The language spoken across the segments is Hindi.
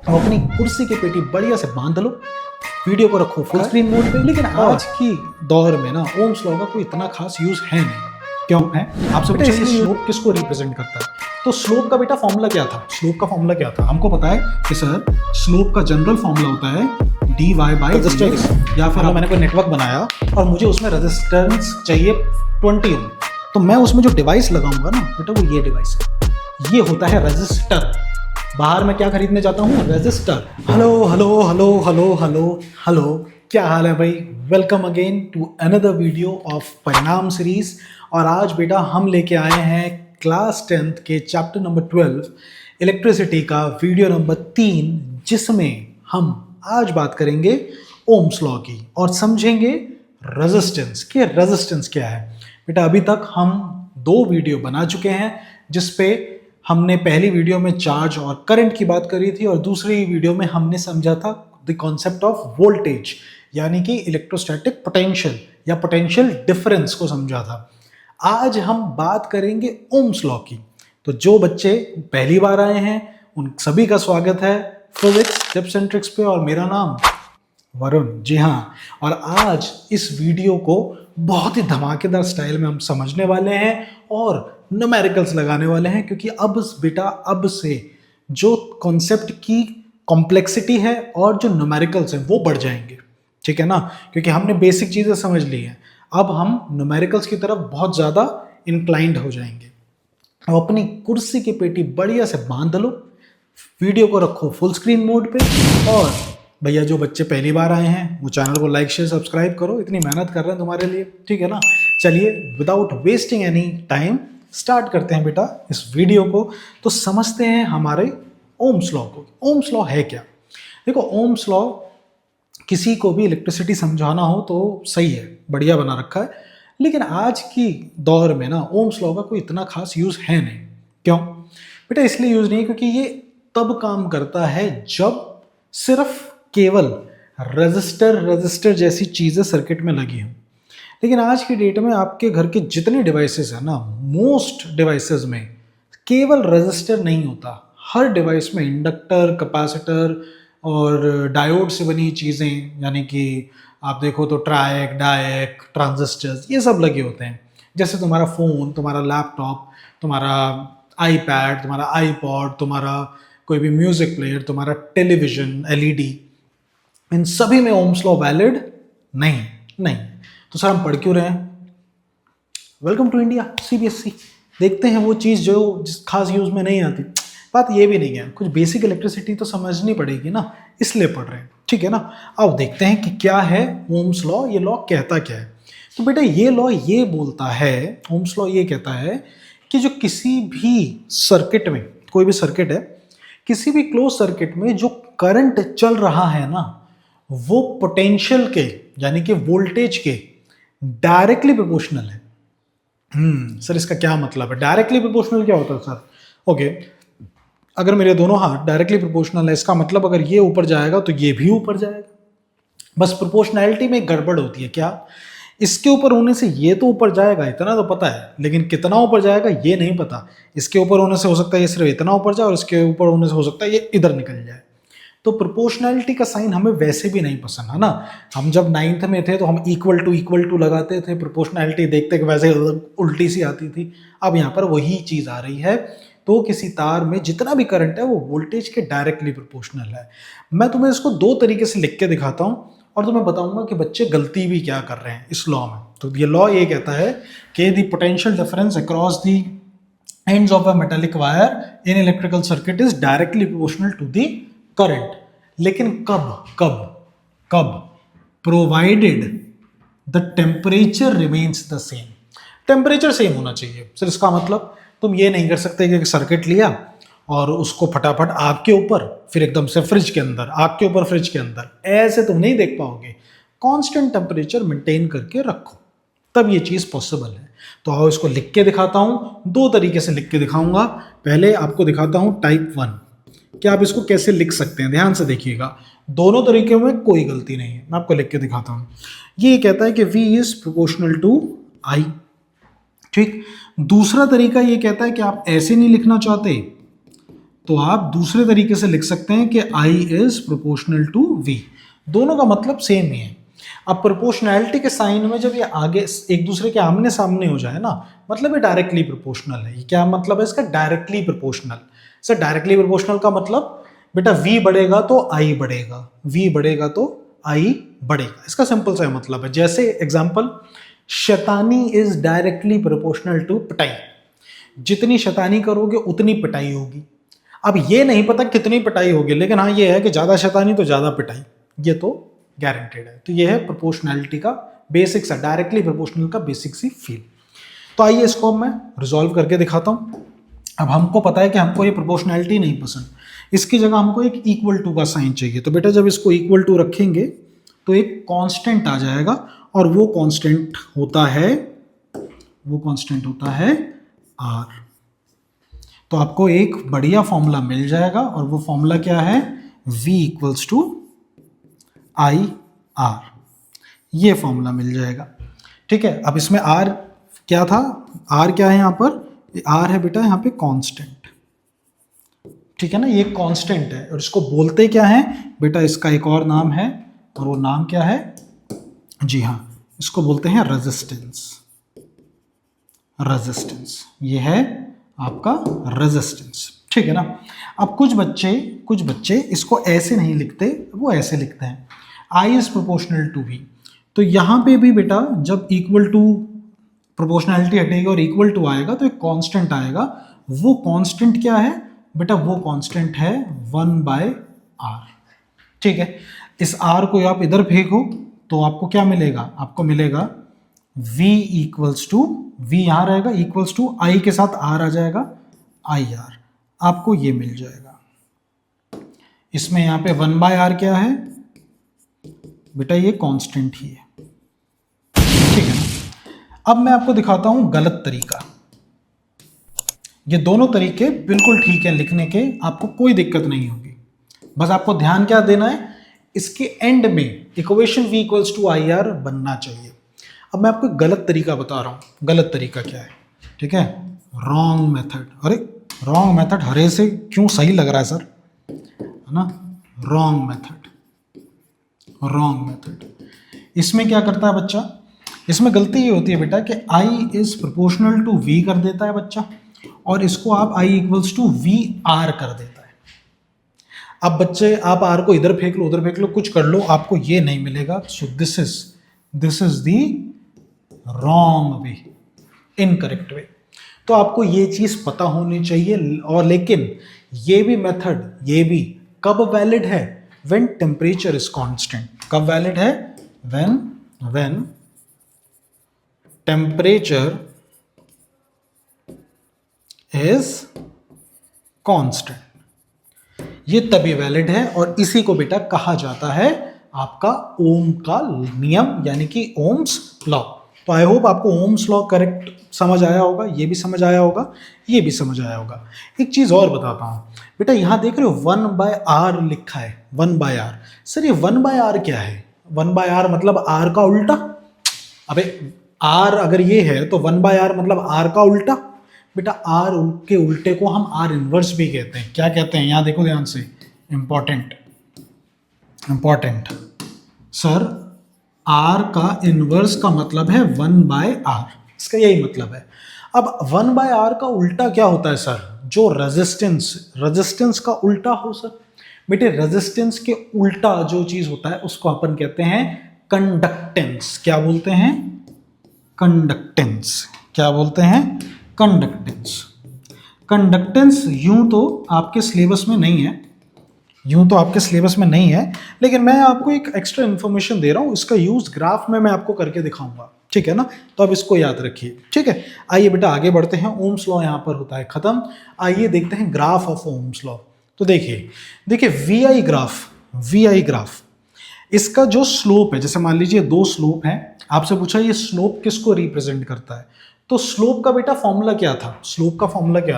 तो अपनी कुर्सी की पेटी बढ़िया से बांध लो, वीडियो को रखो फुल स्क्रीन मोड पे। लेकिन आज की दौर में ना ओम्स लॉ का कोई इतना खास यूज है नहीं। क्यों है? आपसे पूछा ये स्लोप किसको रिप्रेजेंट करता है? तो स्लोप का बेटा फॉर्मूला क्या था? स्लोप का फॉर्मूला क्या था? हमको पता है कि सर स्लोप का जनरल फॉर्मूला होता है dy बाई रेजिस्टेंस, या फिर मैंने कोई नेटवर्क बनाया और मुझे उसमें रेजिस्टेंस चाहिए 20 ओम, तो मैं उसमें जो डिवाइस लगाऊंगा ना बेटा वो ये डिवाइस है, ये होता है रेजिस्टर। बाहर मैं क्या खरीदने जाता हूँ? Register. Hello hello hello hello hello hello, क्या हाल है भाई? Welcome again to another video of Parinam series. और आज बेटा हम लेके आए हैं क्लास 10th के चैप्टर नंबर 12 इलेक्ट्रिसिटी का वीडियो नंबर 3, जिसमें हम आज बात करेंगे ओम्स लॉ की और समझेंगे रेजिस्टेंस कि रेजिस्टेंस क्या है। बेटा अभी तक हम 2 वीडियो बना चुके हैं, जिसपे हमने पहली वीडियो में चार्ज और करंट की बात करी थी और दूसरी वीडियो में हमने समझा था द कॉन्सेप्ट ऑफ वोल्टेज, यानी कि इलेक्ट्रोस्टैटिक पोटेंशियल या पोटेंशियल डिफरेंस को समझा था। आज हम बात करेंगे ओम्स लॉ की। तो जो बच्चे पहली बार आए हैं उन सभी का स्वागत है फिजिक्स टिप्स एंड ट्रिक्स पे, और मेरा नाम वरुण, जी हाँ। और आज इस वीडियो को बहुत ही धमाकेदार स्टाइल में हम समझने वाले हैं और न्यूमेरिकल्स लगाने वाले हैं, क्योंकि अब बेटा अब से जो कॉन्सेप्ट की कॉम्प्लेक्सिटी है और जो न्यूमेरिकल्स हैं वो बढ़ जाएंगे, ठीक है ना? क्योंकि हमने बेसिक चीज़ें समझ ली हैं, अब हम न्यूमेरिकल्स की तरफ बहुत ज़्यादा इंक्लाइंड हो जाएंगे। अब अपनी कुर्सी की पेटी बढ़िया से बांध लो, वीडियो को रखो फुल स्क्रीन मोड पे, और भैया जो बच्चे पहली बार आए हैं वो चैनल को लाइक शेयर सब्सक्राइब करो, इतनी मेहनत कर रहे हैं तुम्हारे लिए, ठीक है ना? चलिए without wasting any time start करते हैं बेटा इस वीडियो को। तो समझते हैं हमारे ओम्स लॉ को। ओम्स लॉ है क्या? देखो, ओम्स लॉ किसी को भी इलेक्ट्रिसिटी समझाना हो तो सही है, बढ़िया बना रखा है, लेकिन आज की दौर में ना ओम्स लॉ का कोई इतना खास यूज है नहीं। क्यों बेटा? इसलिए यूज नहीं है क्योंकि ये तब काम करता है जब सिर्फ केवल रजिस्टर जैसी चीजें सर्किट में लगी हों। लेकिन आज की डेट में आपके घर के जितने डिवाइसेस हैं ना, मोस्ट डिवाइसेस में केवल रजिस्टर नहीं होता, हर डिवाइस में इंडक्टर, कैपेसिटर और डायोड से बनी चीज़ें, यानी कि आप देखो तो ट्रायक, डायक, ट्रांजिस्टर्स, ये सब लगे होते हैं। जैसे तुम्हारा फ़ोन, तुम्हारा लैपटॉप, तुम्हारा आईपैड, तुम्हारा आईपॉड, तुम्हारा कोई भी म्यूज़िक प्लेयर, तुम्हारा टेलीविज़न, एलईडी, इन सभी में ओम्स लॉ वैलिड नहीं। तो सर हम पढ़ क्यों रहे हैं? Welcome to India CBSE. देखते हैं वो चीज़ जो जिस खास यूज़ में नहीं आती। बात ये भी नहीं है, कुछ बेसिक इलेक्ट्रिसिटी तो समझनी पड़ेगी ना, इसलिए पढ़ रहे हैं, ठीक है ना? अब देखते हैं कि क्या है ओम्स लॉ, ये लॉ कहता क्या है। तो बेटा ये लॉ ये बोलता है, ओम्स लॉ ये कहता है कि जो किसी भी सर्किट में, कोई भी सर्किट है, किसी भी क्लोज सर्किट में जो करंट चल रहा है ना, वो पोटेंशियल के यानी कि वोल्टेज के डायरेक्टली प्रोपोर्शनल है। सर इसका क्या मतलब है? डायरेक्टली प्रोपोर्शनल क्या होता है सर? ओके, अगर मेरे दोनों हाथ डायरेक्टली प्रोपोर्शनल है, इसका मतलब अगर ये ऊपर जाएगा तो ये भी ऊपर जाएगा। बस प्रोपोर्शनैलिटी में एक गड़बड़ होती है। क्या? इसके ऊपर होने से ये तो ऊपर जाएगा, इतना तो पता है, लेकिन कितना ऊपर जाएगा ये नहीं पता। इसके ऊपर होने से हो सकता है ये सिर्फ इतना ऊपर जाए, और इसके ऊपर होने से हो सकता है ये इधर निकल जाए। तो प्रोपोर्शनैलिटी का साइन हमें वैसे भी नहीं पसंद है ना। हम जब 9th में थे तो हम इक्वल टू लगाते थे, प्रोपोर्शनैलिटी देखते कि वैसे उल्टी सी आती थी। अब यहाँ पर वही चीज़ आ रही है। तो किसी तार में जितना भी करंट है वो वोल्टेज के डायरेक्टली प्रोपोर्शनल है। मैं तुम्हें इसको 2 तरीके से लिख के दिखाता हूँ और तुम्हें बताऊंगा कि बच्चे गलती भी क्या कर रहे हैं इस लॉ में। तो ये लॉ ये कहता है कि the potential difference across the ends of a metallic wire in electrical circuit is directly proportional to the current। लेकिन कब provided the temperature remains the same. Temperature same होना चाहिए सर। इसका मतलब तुम ये नहीं कर सकते कि सर्किट लिया और उसको फटाफट आग के ऊपर, फिर एकदम से फ्रिज के अंदर, आग के ऊपर फ्रिज के अंदर, ऐसे तुम नहीं देख पाओगे। कांस्टेंट टेम्परेचर मेंटेन करके रखो, तब ये चीज़ पॉसिबल है। तो आओ इसको लिख के दिखाता हूँ, 2 तरीके से लिख के दिखाऊंगा। पहले आपको दिखाता हूँ टाइप 1, कि आप इसको कैसे लिख सकते हैं। ध्यान से देखिएगा, दोनों तरीके में कोई गलती नहीं है। मैं आपको लिख के दिखाता हूँ। ये कहता है कि V is proportional to I, ठीक। दूसरा तरीका ये कहता है कि आप ऐसे नहीं लिखना चाहते तो आप दूसरे तरीके से लिख सकते हैं कि I is proportional to V। दोनों का मतलब सेम ही है। अब प्रोपोर्शनैलिटी के साइन में जब ये आगे एक दूसरे के आमने सामने हो जाए ना, मतलब ये डायरेक्टली प्रोपोर्शनल है। ये क्या मतलब है इसका? Directly proportional. Sir directly proportional का मतलब बेटा V बढ़ेगा तो I बढ़ेगा, V बढ़ेगा तो I बढ़ेगा। इसका सिंपल सा मतलब है। जैसे एग्जांपल, शैतानी इज डायरेक्टली प्रोपोर्शनल टू पिटाई। जितनी शैतानी करोगे उतनी पिटाई होगी। अब ये नहीं पता कितनी पिटाई होगी, लेकिन हाँ ये है कि ज्यादा शैतानी तो ज्यादा पिटाई, ये तो गारंटेड है। तो ये है प्रोपोर्शनैलिटी का बेसिक्स है, डायरेक्टली प्रोपोर्शनल का बेसिक सी फील। तो आइए इसको मैं रिजॉल्व करके दिखाता हूं। अब हमको पता है कि हमको ये प्रोपोर्शनैलिटी नहीं पसंद, इसकी जगह हमको एक इक्वल टू का साइन चाहिए। तो बेटा जब इसको इक्वल टू रखेंगे तो एक कांस्टेंट आ जाएगा, और वो कांस्टेंट होता है R। तो आपको एक बढ़िया फॉर्मूला मिल जाएगा, और वो फॉर्मूला क्या है? V equals to I R। ये फॉर्मूला मिल जाएगा। ठीक है, अब इसमें R क्या था? R क्या है यहाँ पर? R है बेटा यहाँ पे कांस्टेंट। ठीक है ना, ये कांस्टेंट है, और इसको बोलते क्या है बेटा? इसका एक और नाम है, और वो नाम क्या है? जी हाँ, इसको बोलते हैं रेजिस्टेंस। ये है आपका रेजिस्टेंस। ठीक है ना। अब कुछ बच्चे इसको ऐसे नहीं लिखते, वो ऐसे लिखते हैं I is proportional to V। तो यहाँ पे भी बेटा जब इक्वल टू प्रोपोर्शनैलिटी हटेगी और इक्वल टू आएगा तो एक कांस्टेंट आएगा। वो कांस्टेंट क्या है बेटा? वो कांस्टेंट है 1/R। ठीक है, इस R को आप इधर फेंको तो आपको क्या मिलेगा? आपको मिलेगा V इक्वल्स टू, V यहाँ रहेगा, इक्वल्स टू I के साथ R आ जाएगा, IR। आपको ये मिल जाएगा। इसमें यहाँ पे 1/R क्या है बेटा? ये कांस्टेंट ही है। ठीक है ना। अब मैं आपको दिखाता हूं गलत तरीका। ये दोनों तरीके बिल्कुल ठीक है लिखने के, आपको कोई दिक्कत नहीं होगी। बस आपको ध्यान क्या देना है? इसके एंड में equation V equals to IR बनना चाहिए। अब मैं आपको गलत तरीका बता रहा हूं। गलत तरीका क्या है? ठीक है, रॉन्ग मेथड। अरे रॉन्ग मेथड हरे से क्यों सही लग रहा है सर? है ना, रॉन्ग मेथड। इसमें क्या करता है बच्चा? इसमें गलती ये होती है बेटा कि I is proportional to V कर देता है बच्चा, और इसको आप I इक्वल्स टू VR कर देता है। अब बच्चे आप R को इधर फेंक लो, उधर फेंक लो, कुछ कर लो, आपको ये नहीं मिलेगा। So this is the wrong way, incorrect way. तो आपको ये चीज पता होनी चाहिए। और लेकिन ये भी मेथड, ये भी कब वैलिड है? When temperature is constant. कब वैलिड है? When temperature is constant. ये तभी वैलिड है, और इसी को बेटा कहा जाता है आपका ओम का नियम, यानी कि ओम्स लॉ। तो आई होप आपको ओम्स लॉ करेक्ट समझ आया होगा, ये भी समझ आया होगा, ये भी समझ आया होगा। एक चीज और बताता हूं बेटा, यहां देख रहे हो 1/R लिखा है, 1/R। सर ये 1/R क्या है? 1/R मतलब R का उल्टा। अबे R अगर ये है तो 1/R मतलब R का उल्टा। बेटा R के उल्टे को हम R इनवर्स भी कहते हैं। क्या कहते हैं? यहां देखो ध्यान से, इंपॉर्टेंट सर, R का इनवर्स का मतलब है 1/R। इसका यही मतलब है। अब 1/R का उल्टा क्या होता है सर? जो रेजिस्टेंस का उल्टा हो सर। बेटे रेजिस्टेंस के उल्टा जो चीज होता है उसको अपन कहते हैं कंडक्टेंस। क्या बोलते हैं? कंडक्टेंस। क्या बोलते हैं? कंडक्टेंस। कंडक्टेंस यूं तो आपके सिलेबस में नहीं है, लेकिन मैं आपको एक एक्स्ट्रा इन्फॉर्मेशन दे रहा हूं। इसका यूज ग्राफ में मैं आपको करके दिखाऊंगा। ठीक है ना, तो अब इसको याद रखिए। ठीक है, आइए बेटा आगे बढ़ते हैं। ओम्स लॉ यहां पर होता है खत्म। आइए देखते हैं ग्राफ ऑफ ओम्स लॉ। तो देखिए वी आई ग्राफ, इसका जो स्लोप है, जैसे मान लीजिए दो स्लोप हैं, आपसे पूछा ये स्लोप किसको रिप्रेजेंट करता है, तो स्लोप का बेटा फॉर्मूला क्या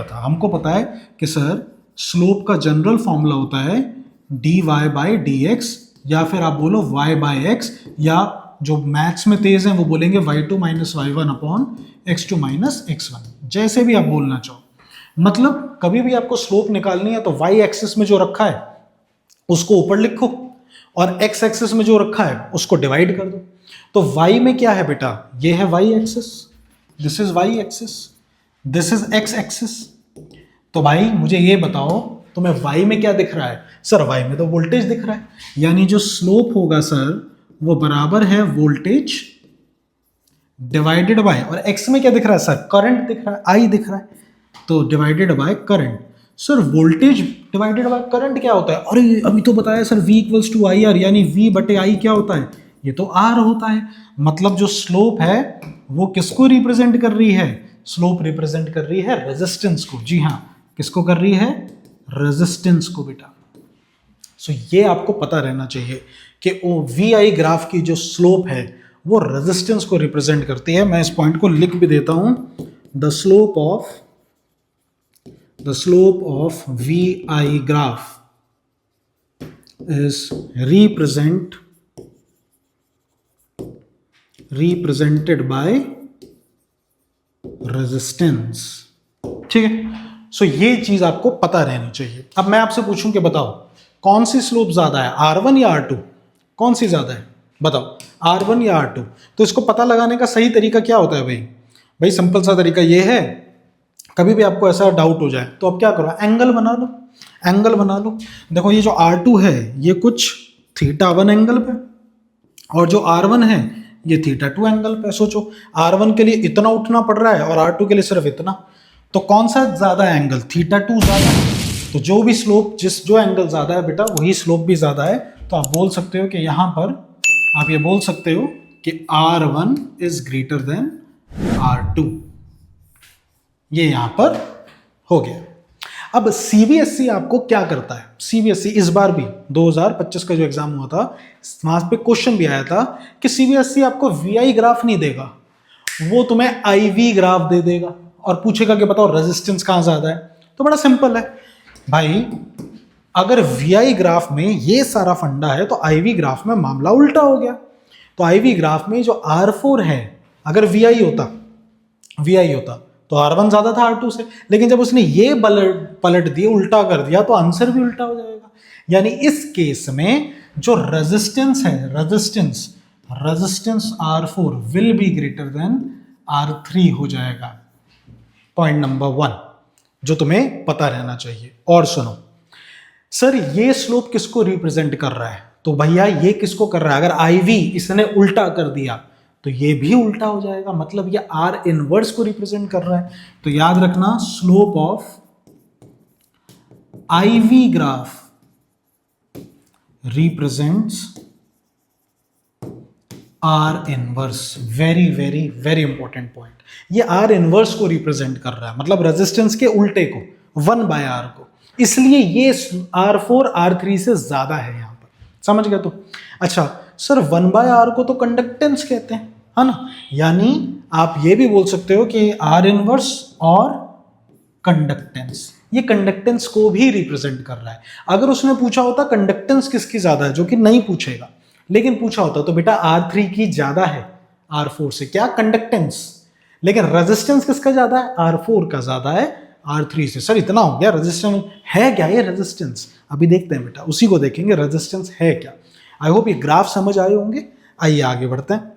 था? हमको पता है कि सर स्लोप का जनरल फॉर्मूला होता है dy/dx, या फिर आप बोलो y/x, या जो मैथ्स में तेज हैं वो बोलेंगे y2 - y1 upon x2 - x1, जैसे भी आप बोलना चाहो। मतलब कभी भी आपको स्लोप निकालनी है तो वाई एक्सिस में जो रखा है उसको ऊपर लिखो और एक्स एक्सिस में जो रखा है उसको डिवाइड कर दो। तो वाई में क्या है बेटा, ये है Y axis, this is Y axis, this is X axis. तो भाई मुझे ये बताओ तुम्हें वाई में क्या दिख रहा है? सर वाई में तो वोल्टेज दिख रहा है, यानी जो स्लोप होगा सर वो बराबर है वोल्टेज डिवाइडेड बाय, और एक्स में क्या दिख रहा है सर? करंट दिख रहा है, आई दिख रहा है, तो divided by current. Sir voltage divided by current क्या होता है? अरे अभी तो बताया sir V equals to I R, यानी V बटे आई क्या होता है? ये तो R होता है। मतलब जो स्लोप है वो किसको रिप्रेजेंट कर रही है? स्लोप रिप्रेजेंट कर रही है रेजिस्टेंस को। जी हाँ, किसको कर रही है? रेजिस्टेंस को बेटा। सो ये आपको पता रहना चाहिए कि वी आई ग्राफ की जो स्लोप है वो रेजिस्टेंस को रिप्रेजेंट करती है। मैं इस पॉइंट को लिख भी देता हूं, the slope of V I graph is represented by resistance. ठीक है, सो ये चीज आपको पता रहनी चाहिए। अब मैं आपसे पूछूं कि बताओ कौन सी स्लोप ज्यादा है, R1 या R2? कौन सी ज्यादा है बताओ, R1 या R2? तो इसको पता लगाने का सही तरीका क्या होता है भाई सिंपल सा तरीका ये है, कभी भी आपको ऐसा डाउट हो जाए तो आप क्या करो, एंगल बना लो। देखो ये जो R2 है ये कुछ θ1 एंगल पे, और जो R1 है ये θ2 एंगल पे। सोचो R1 के लिए इतना उठना पड़ रहा है और R2 के लिए सिर्फ इतना, तो कौन सा ज्यादा एंगल? θ2 ज्यादा है। तो जो भी स्लोप जो एंगल ज्यादा है बेटा वही स्लोप भी ज्यादा है। तो आप बोल सकते हो कि यहां पर आप ये बोल सकते हो कि R1 is greater than R2। ये यहां पर हो गया। अब सीबीएसई आपको क्या करता है? सीबीएसई इस बार भी 2025 का जो एग्जाम हुआ था वहां पे क्वेश्चन भी आया था कि सीबीएसई आपको वीआई ग्राफ नहीं देगा, वो तुम्हें आईवी ग्राफ दे देगा और पूछेगा कि बताओ रेजिस्टेंस कहां ज्यादा है। तो बड़ा सिंपल है भाई, अगर वीआई ग्राफ में ये सारा फंडा है तो आईवी ग्राफ में मामला उल्टा हो गया। तो आईवी ग्राफ में जो R4 है, अगर वीआई होता तो R1 ज्यादा था R2 से, लेकिन जब उसने ये पलट दिए, उल्टा कर दिया, तो आंसर भी उल्टा हो जाएगा। यानी इस केस में जो रेजिस्टेंस है, resistance R4 will be greater than R3 हो जाएगा। पॉइंट नंबर 1 जो तुम्हें पता रहना चाहिए। और सुनो सर, ये स्लोप किसको रिप्रेजेंट कर रहा है? तो भैया ये किसको कर रहा है? अगर आईवी इसने उल्टा कर दिया तो ये भी उल्टा हो जाएगा, मतलब ये आर इनवर्स को रिप्रेजेंट कर रहा है। तो याद रखना, slope of IV graph represents R inverse. Very very very important point. ये आर इनवर्स को रिप्रेजेंट कर रहा है, मतलब रेजिस्टेंस के उल्टे को, 1/r को। इसलिए ये R4 R3 से ज्यादा है यहां पर। समझ गए? तो अच्छा सर 1/r को तो कंडक्टेंस कहते हैं, है ना? यानी आप ये भी बोल सकते हो कि आर इनवर्स और कंडक्टेंस, ये कंडक्टेंस को भी रिप्रेजेंट कर रहा है। अगर उसने पूछा होता कंडक्टेंस किसकी ज्यादा है, जो कि नहीं पूछेगा, लेकिन पूछा होता तो बेटा R3 की ज्यादा है R4 से, क्या? कंडक्टेंस। लेकिन रेजिस्टेंस किसका ज्यादा है? R4 का ज्यादा है R3 से। सर इतना हो गया, रेजिस्टेंस है क्या? ये रेजिस्टेंस अभी देखते हैं बेटा, उसी को देखेंगे रेजिस्टेंस है क्या। आई होप ये ग्राफ समझ आए होंगे। आइए आगे बढ़ते हैं।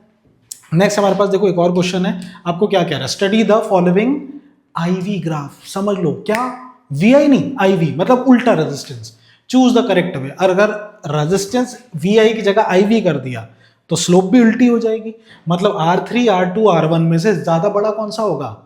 नेक्स्ट हमारे पास देखो एक और क्वेश्चन है। आपको क्या कह रहा है? Study the following IV graph. समझ लो क्या, वीआई नहीं आईवी, मतलब उल्टा resistance. Choose the correct way. अगर रेजिस्टेंस वीआई की जगह आईवी कर दिया तो स्लोप भी उल्टी हो जाएगी। मतलब R3 R2 R1 में से ज्यादा बड़ा कौन सा होगा?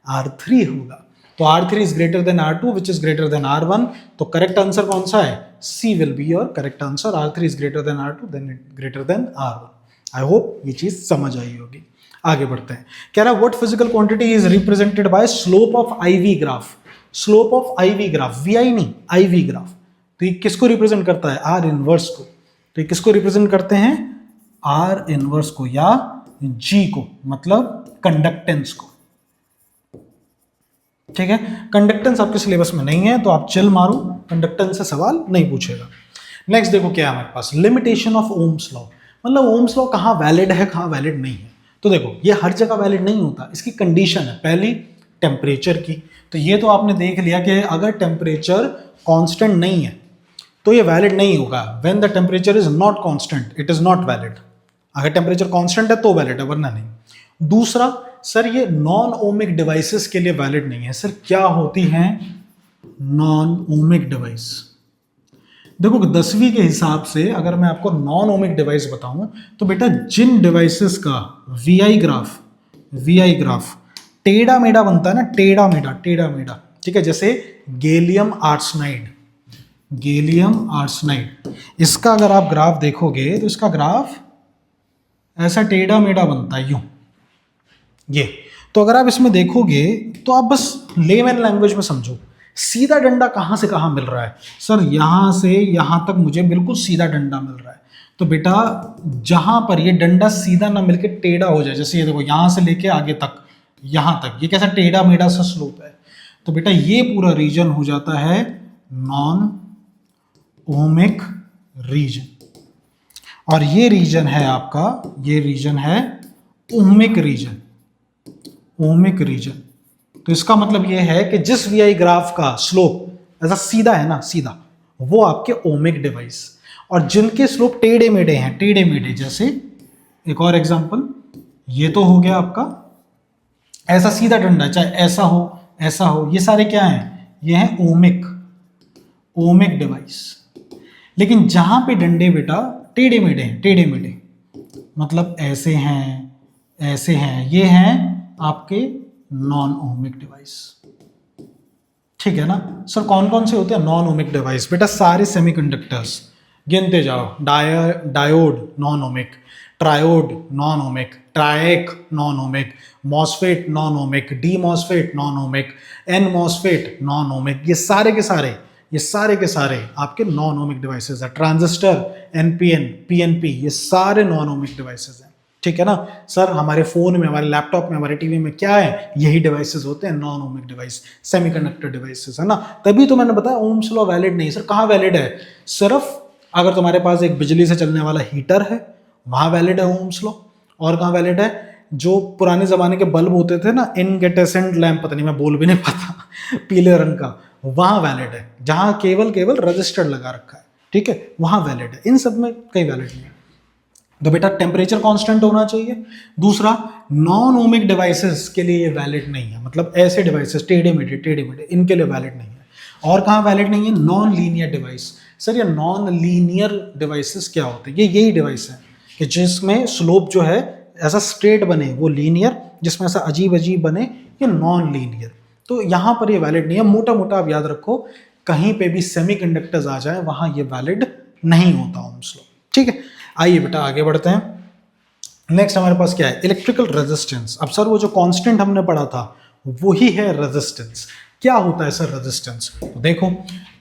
R3 होगा। तो R3 is greater than R2 which is greater than R1। तो करेक्ट आंसर कौन सा है? C will be your correct answer. R3 is greater than R2 then greater than R1। I hope ये चीज समझ आई होगी। आगे बढ़ते हैं। कह रहा है what physical quantity is represented by slope of IV graph. Slope of IV graph, VI नहीं आईवी ग्राफ। तो ये किसको रिप्रेजेंट करता है? आर इनवर्स को। तो ये किसको रिप्रेजेंट करते हैं? आर इनवर्स को या जी को, मतलब कंडक्टेंस को। ठीक है, कंडक्टेंस आपके सिलेबस में नहीं है तो आप चिल मारो, कंडक्टेंस से सवाल नहीं पूछेगा। नेक्स्ट देखो क्या है हमारे पास, लिमिटेशन ऑफ ओम्स लॉ। मतलब ओम्स लॉ कहाँ वैलिड है, कहाँ वैलिड नहीं है। तो देखो ये हर जगह वैलिड नहीं होता, इसकी कंडीशन है। पहली टेम्परेचर की, तो ये तो आपने देख लिया कि अगर टेम्परेचर कांस्टेंट नहीं है तो ये वैलिड नहीं होगा। When the temperature is not constant it is not valid. अगर टेम्परेचर कांस्टेंट है तो वैलिड है, वरना नहीं। दूसरा, सर ये नॉन ओमिक डिवाइसेस के लिए वैलिड नहीं है। सर क्या होती हैं नॉन ओमिक डिवाइस? देखो 10वीं के हिसाब से अगर मैं आपको नॉन ओमिक डिवाइस बताऊं तो बेटा जिन डिवाइसेस का वीआई ग्राफ टेढ़ा मेढ़ा बनता है ना, टेढ़ा मेढ़ा, ठीक है, जैसे गैलियम आर्सेनाइड, इसका अगर आप ग्राफ देखोगे तो इसका ग्राफ ऐसा टेढ़ा मेढ़ा बनता है यूं, ये। तो अगर आप इसमें देखोगे तो आप बस लेमन लैंग्वेज में समझो, सीधा डंडा कहां से कहां मिल रहा है? सर यहां से यहां तक मुझे बिल्कुल सीधा डंडा मिल रहा है। तो बेटा जहां पर ये डंडा सीधा ना मिलके टेढ़ा हो जाए, जैसे ये देखो यहां से लेके आगे तक, यहां तक ये कैसा टेढ़ा मेढ़ा सा स्लोप है, तो बेटा ये पूरा रीजन हो जाता है नॉन ओमिक रीजन। और ये रीजन है आपका, ये रीजन है ओमिक रीजन। तो इसका मतलब ये है कि जिस वीआई ग्राफ का स्लोप ऐसा सीधा है ना, सीधा, वो आपके ओमिक डिवाइस। और जिनके स्लोप टेढ़े मेढ़े, जैसे एक और एग्जांपल, ये तो हो गया आपका ऐसा सीधा डंडा, चाहे ऐसा हो, ये सारे क्या हैं? ये हैं ओमिक डिवाइस। लेकिन जहां पे डंडे बेटा टेढ़े मेढ़े, मतलब ऐसे हैं, ये हैं आपके नॉन ओमिक डिवाइस। ठीक है ना सर? कौन कौन से होते हैं नॉन ओमिक डिवाइस? बेटा सारे सेमीकंडक्टर्स गिनते जाओ, diode non ohmic, triode non ohmic, triac non ohmic, MOSFET non ohmic, D MOSFET non ohmic, N MOSFET non ohmic, ये सारे के सारे आपके नॉन ओमिक डिवाइसेस है। ट्रांजिस्टर, एनपीएन, पीएनपी, ये सारे नॉन ओमिक डिवाइसेस हैं। ठीक है ना सर? हमारे फोन में, हमारे लैपटॉप में, हमारे टीवी में क्या है? यही डिवाइसेस होते हैं non ohmic device, semiconductor devices, है ना? तभी तो मैंने बताया ओम्स लॉ वैलिड नहीं। सर कहाँ वैलिड है? सिर्फ अगर तुम्हारे पास एक बिजली से चलने वाला हीटर है वहां वैलिड है ओम्स लॉ। और कहाँ वैलिड है? जो पुराने जमाने के बल्ब होते थे ना, इनकेटेसेंट लैंप, पता नहीं मैं बोल भी नहीं पाता, पीले रंग का, वहां वैलिड है। जहां केवल रजिस्टर लगा रखा है, ठीक है, वहां वैलिड है। इन सब में कहीं वैलिड नहीं है। तो बेटा टेम्परेचर कांस्टेंट होना चाहिए। दूसरा, नॉन ओमिक डिवाइसेस के लिए ये वैलिड नहीं है, मतलब ऐसे डिवाइसेस टेढ़े मेढ़े इनके लिए वैलिड नहीं है। और कहाँ वैलिड नहीं है? Non linear device. सर ये नॉन लीनियर डिवाइसेस क्या होते हैं? ये यही डिवाइस है कि जिसमें स्लोप जो है ऐसा स्ट्रेट बने, वो लीनियर, जिसमें ऐसा अजीब बने, ये नॉन लीनियर। तो यहाँ पर ये वैलिड नहीं है। मोटा मोटा आप याद रखो, कहीं पे भी सेमीकंडक्टर्स आ जाए वहां ये वैलिड नहीं होता ओम्स लॉ। ठीक है, आइए बेटा आगे बढ़ते हैं। नेक्स्ट हमारे पास क्या है? Electrical resistance. अब सर वो जो कांस्टेंट हमने पढ़ा था वही है रेजिस्टेंस। क्या होता है सर रेजिस्टेंस? तो देखो,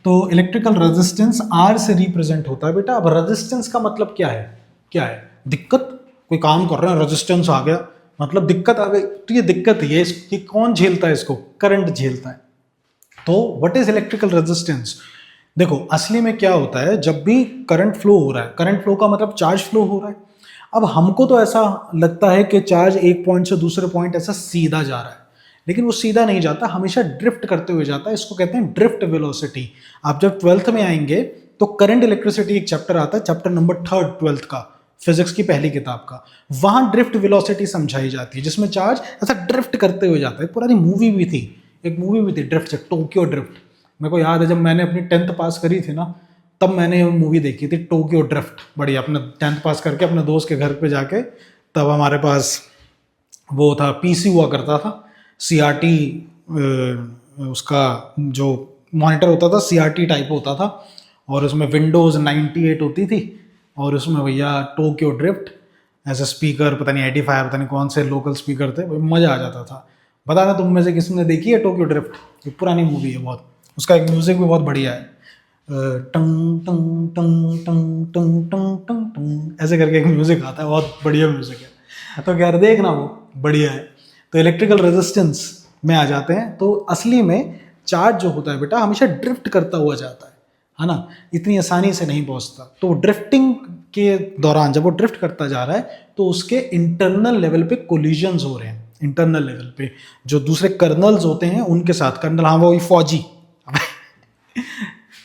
तो इलेक्ट्रिकल रेजिस्टेंस आर से रिप्रेजेंट होता है बेटा। अब रेजिस्टेंस का मतलब क्या है? दिक्कत, कोई काम कर रहे हैं, रेजिस्टेंस आ गया, मतलब दिक्कत आ गई, तो ये दिक्कत ही है। इसकी कौन झेलता है? इसको करंट झेलता है। तो व्हाट इज इलेक्ट्रिकल रेजिस्टेंस? देखो असली में क्या होता है, जब भी करंट फ्लो हो रहा है, करंट फ्लो का मतलब चार्ज फ्लो हो रहा है। अब हमको तो ऐसा लगता है कि चार्ज एक पॉइंट से दूसरे पॉइंट ऐसा सीधा जा रहा है, लेकिन वो सीधा नहीं जाता, हमेशा ड्रिफ्ट करते हुए जाता है। इसको कहते हैं ड्रिफ्ट वेलोसिटी। आप जब 12th में आएंगे तो करंट इलेक्ट्रिसिटी एक चैप्टर आता है, चैप्टर नंबर 3 12th का, फिजिक्स की पहली किताब का। वहां ड्रिफ्ट वेलोसिटी समझाई जाती है, जिसमें चार्ज ऐसा ड्रिफ्ट करते हुए जाता है। पुरानी मूवी भी थी, एक मूवी भी थी ड्रिफ्ट, टोक्यो ड्रिफ्ट। मेरे को याद है जब मैंने अपनी 10th पास करी थी ना, तब मैंने मूवी देखी थी टोक्यो ड्रिफ्ट। बड़ी, अपने 10th पास करके अपने दोस्त के घर पे जाके, तब हमारे पास वो था, पीसी हुआ करता था, सीआरटी, उसका जो मॉनिटर होता था सीआरटी टाइप होता था, और उसमें विंडोज़ 98 होती थी, और उसमें भैया टोक्यो ड्रिफ्ट ऐसे स्पीकर, पता नहीं 85, पता नहीं कौन से लोकल स्पीकर थे, मज़ा आ जाता था। बताना तुम में से किसने देखी है टोक्यो ड्रिफ्ट? ये पुरानी मूवी है बहुत, उसका एक म्यूज़िक भी बहुत बढ़िया है, टंग टंग टंग टंग टंग टंग टंग टंग ऐसे करके एक म्यूज़िक आता है, बहुत बढ़िया म्यूज़िक है। तो खैर देखना, वो बढ़िया है। तो इलेक्ट्रिकल रेजिस्टेंस में आ जाते हैं। तो असली में चार्ज जो होता है बेटा हमेशा ड्रिफ्ट करता हुआ जाता है ना, इतनी आसानी से नहीं पहुंचता। तो ड्रिफ्टिंग के दौरान जब वो ड्रिफ्ट करता जा रहा है तो उसके इंटरनल लेवल पे कोलिजन्स हो रहे हैं, इंटरनल लेवल पे, जो दूसरे कर्नल्स होते हैं उनके साथ, कर्नल हाँ वो फौजी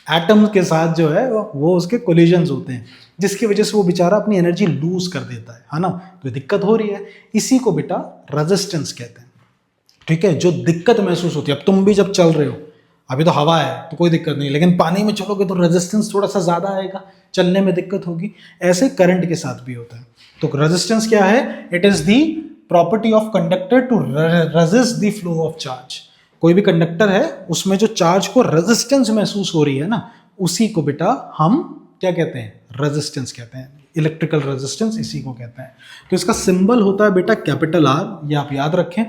एटम के साथ जो है वो उसके कोलिजन्स होते हैं, जिसकी वजह से वो बेचारा अपनी एनर्जी लूज कर देता है ना, तो दिक्कत हो रही है। इसी को बेटा रेजिस्टेंस कहते हैं, ठीक है, जो दिक्कत महसूस होती है। अब तुम भी जब चल रहे हो, अभी तो हवा है तो कोई दिक्कत नहीं, लेकिन पानी में चलोगे तो रेजिस्टेंस थोड़ा सा ज़्यादा आएगा, चलने में दिक्कत होगी। ऐसे करंट के साथ भी होता है। तो रेजिस्टेंस क्या है? It is the property of conductor to resist the flow of charge. कोई भी कंडक्टर है उसमें जो चार्ज को रेजिस्टेंस महसूस हो रही है ना, उसी को बेटा हम क्या कहते हैं? रेजिस्टेंस कहते हैं। इलेक्ट्रिकल रेजिस्टेंस इसी को कहते हैं। तो इसका सिंबल होता है बेटा कैपिटल आर, ये आप याद रखें।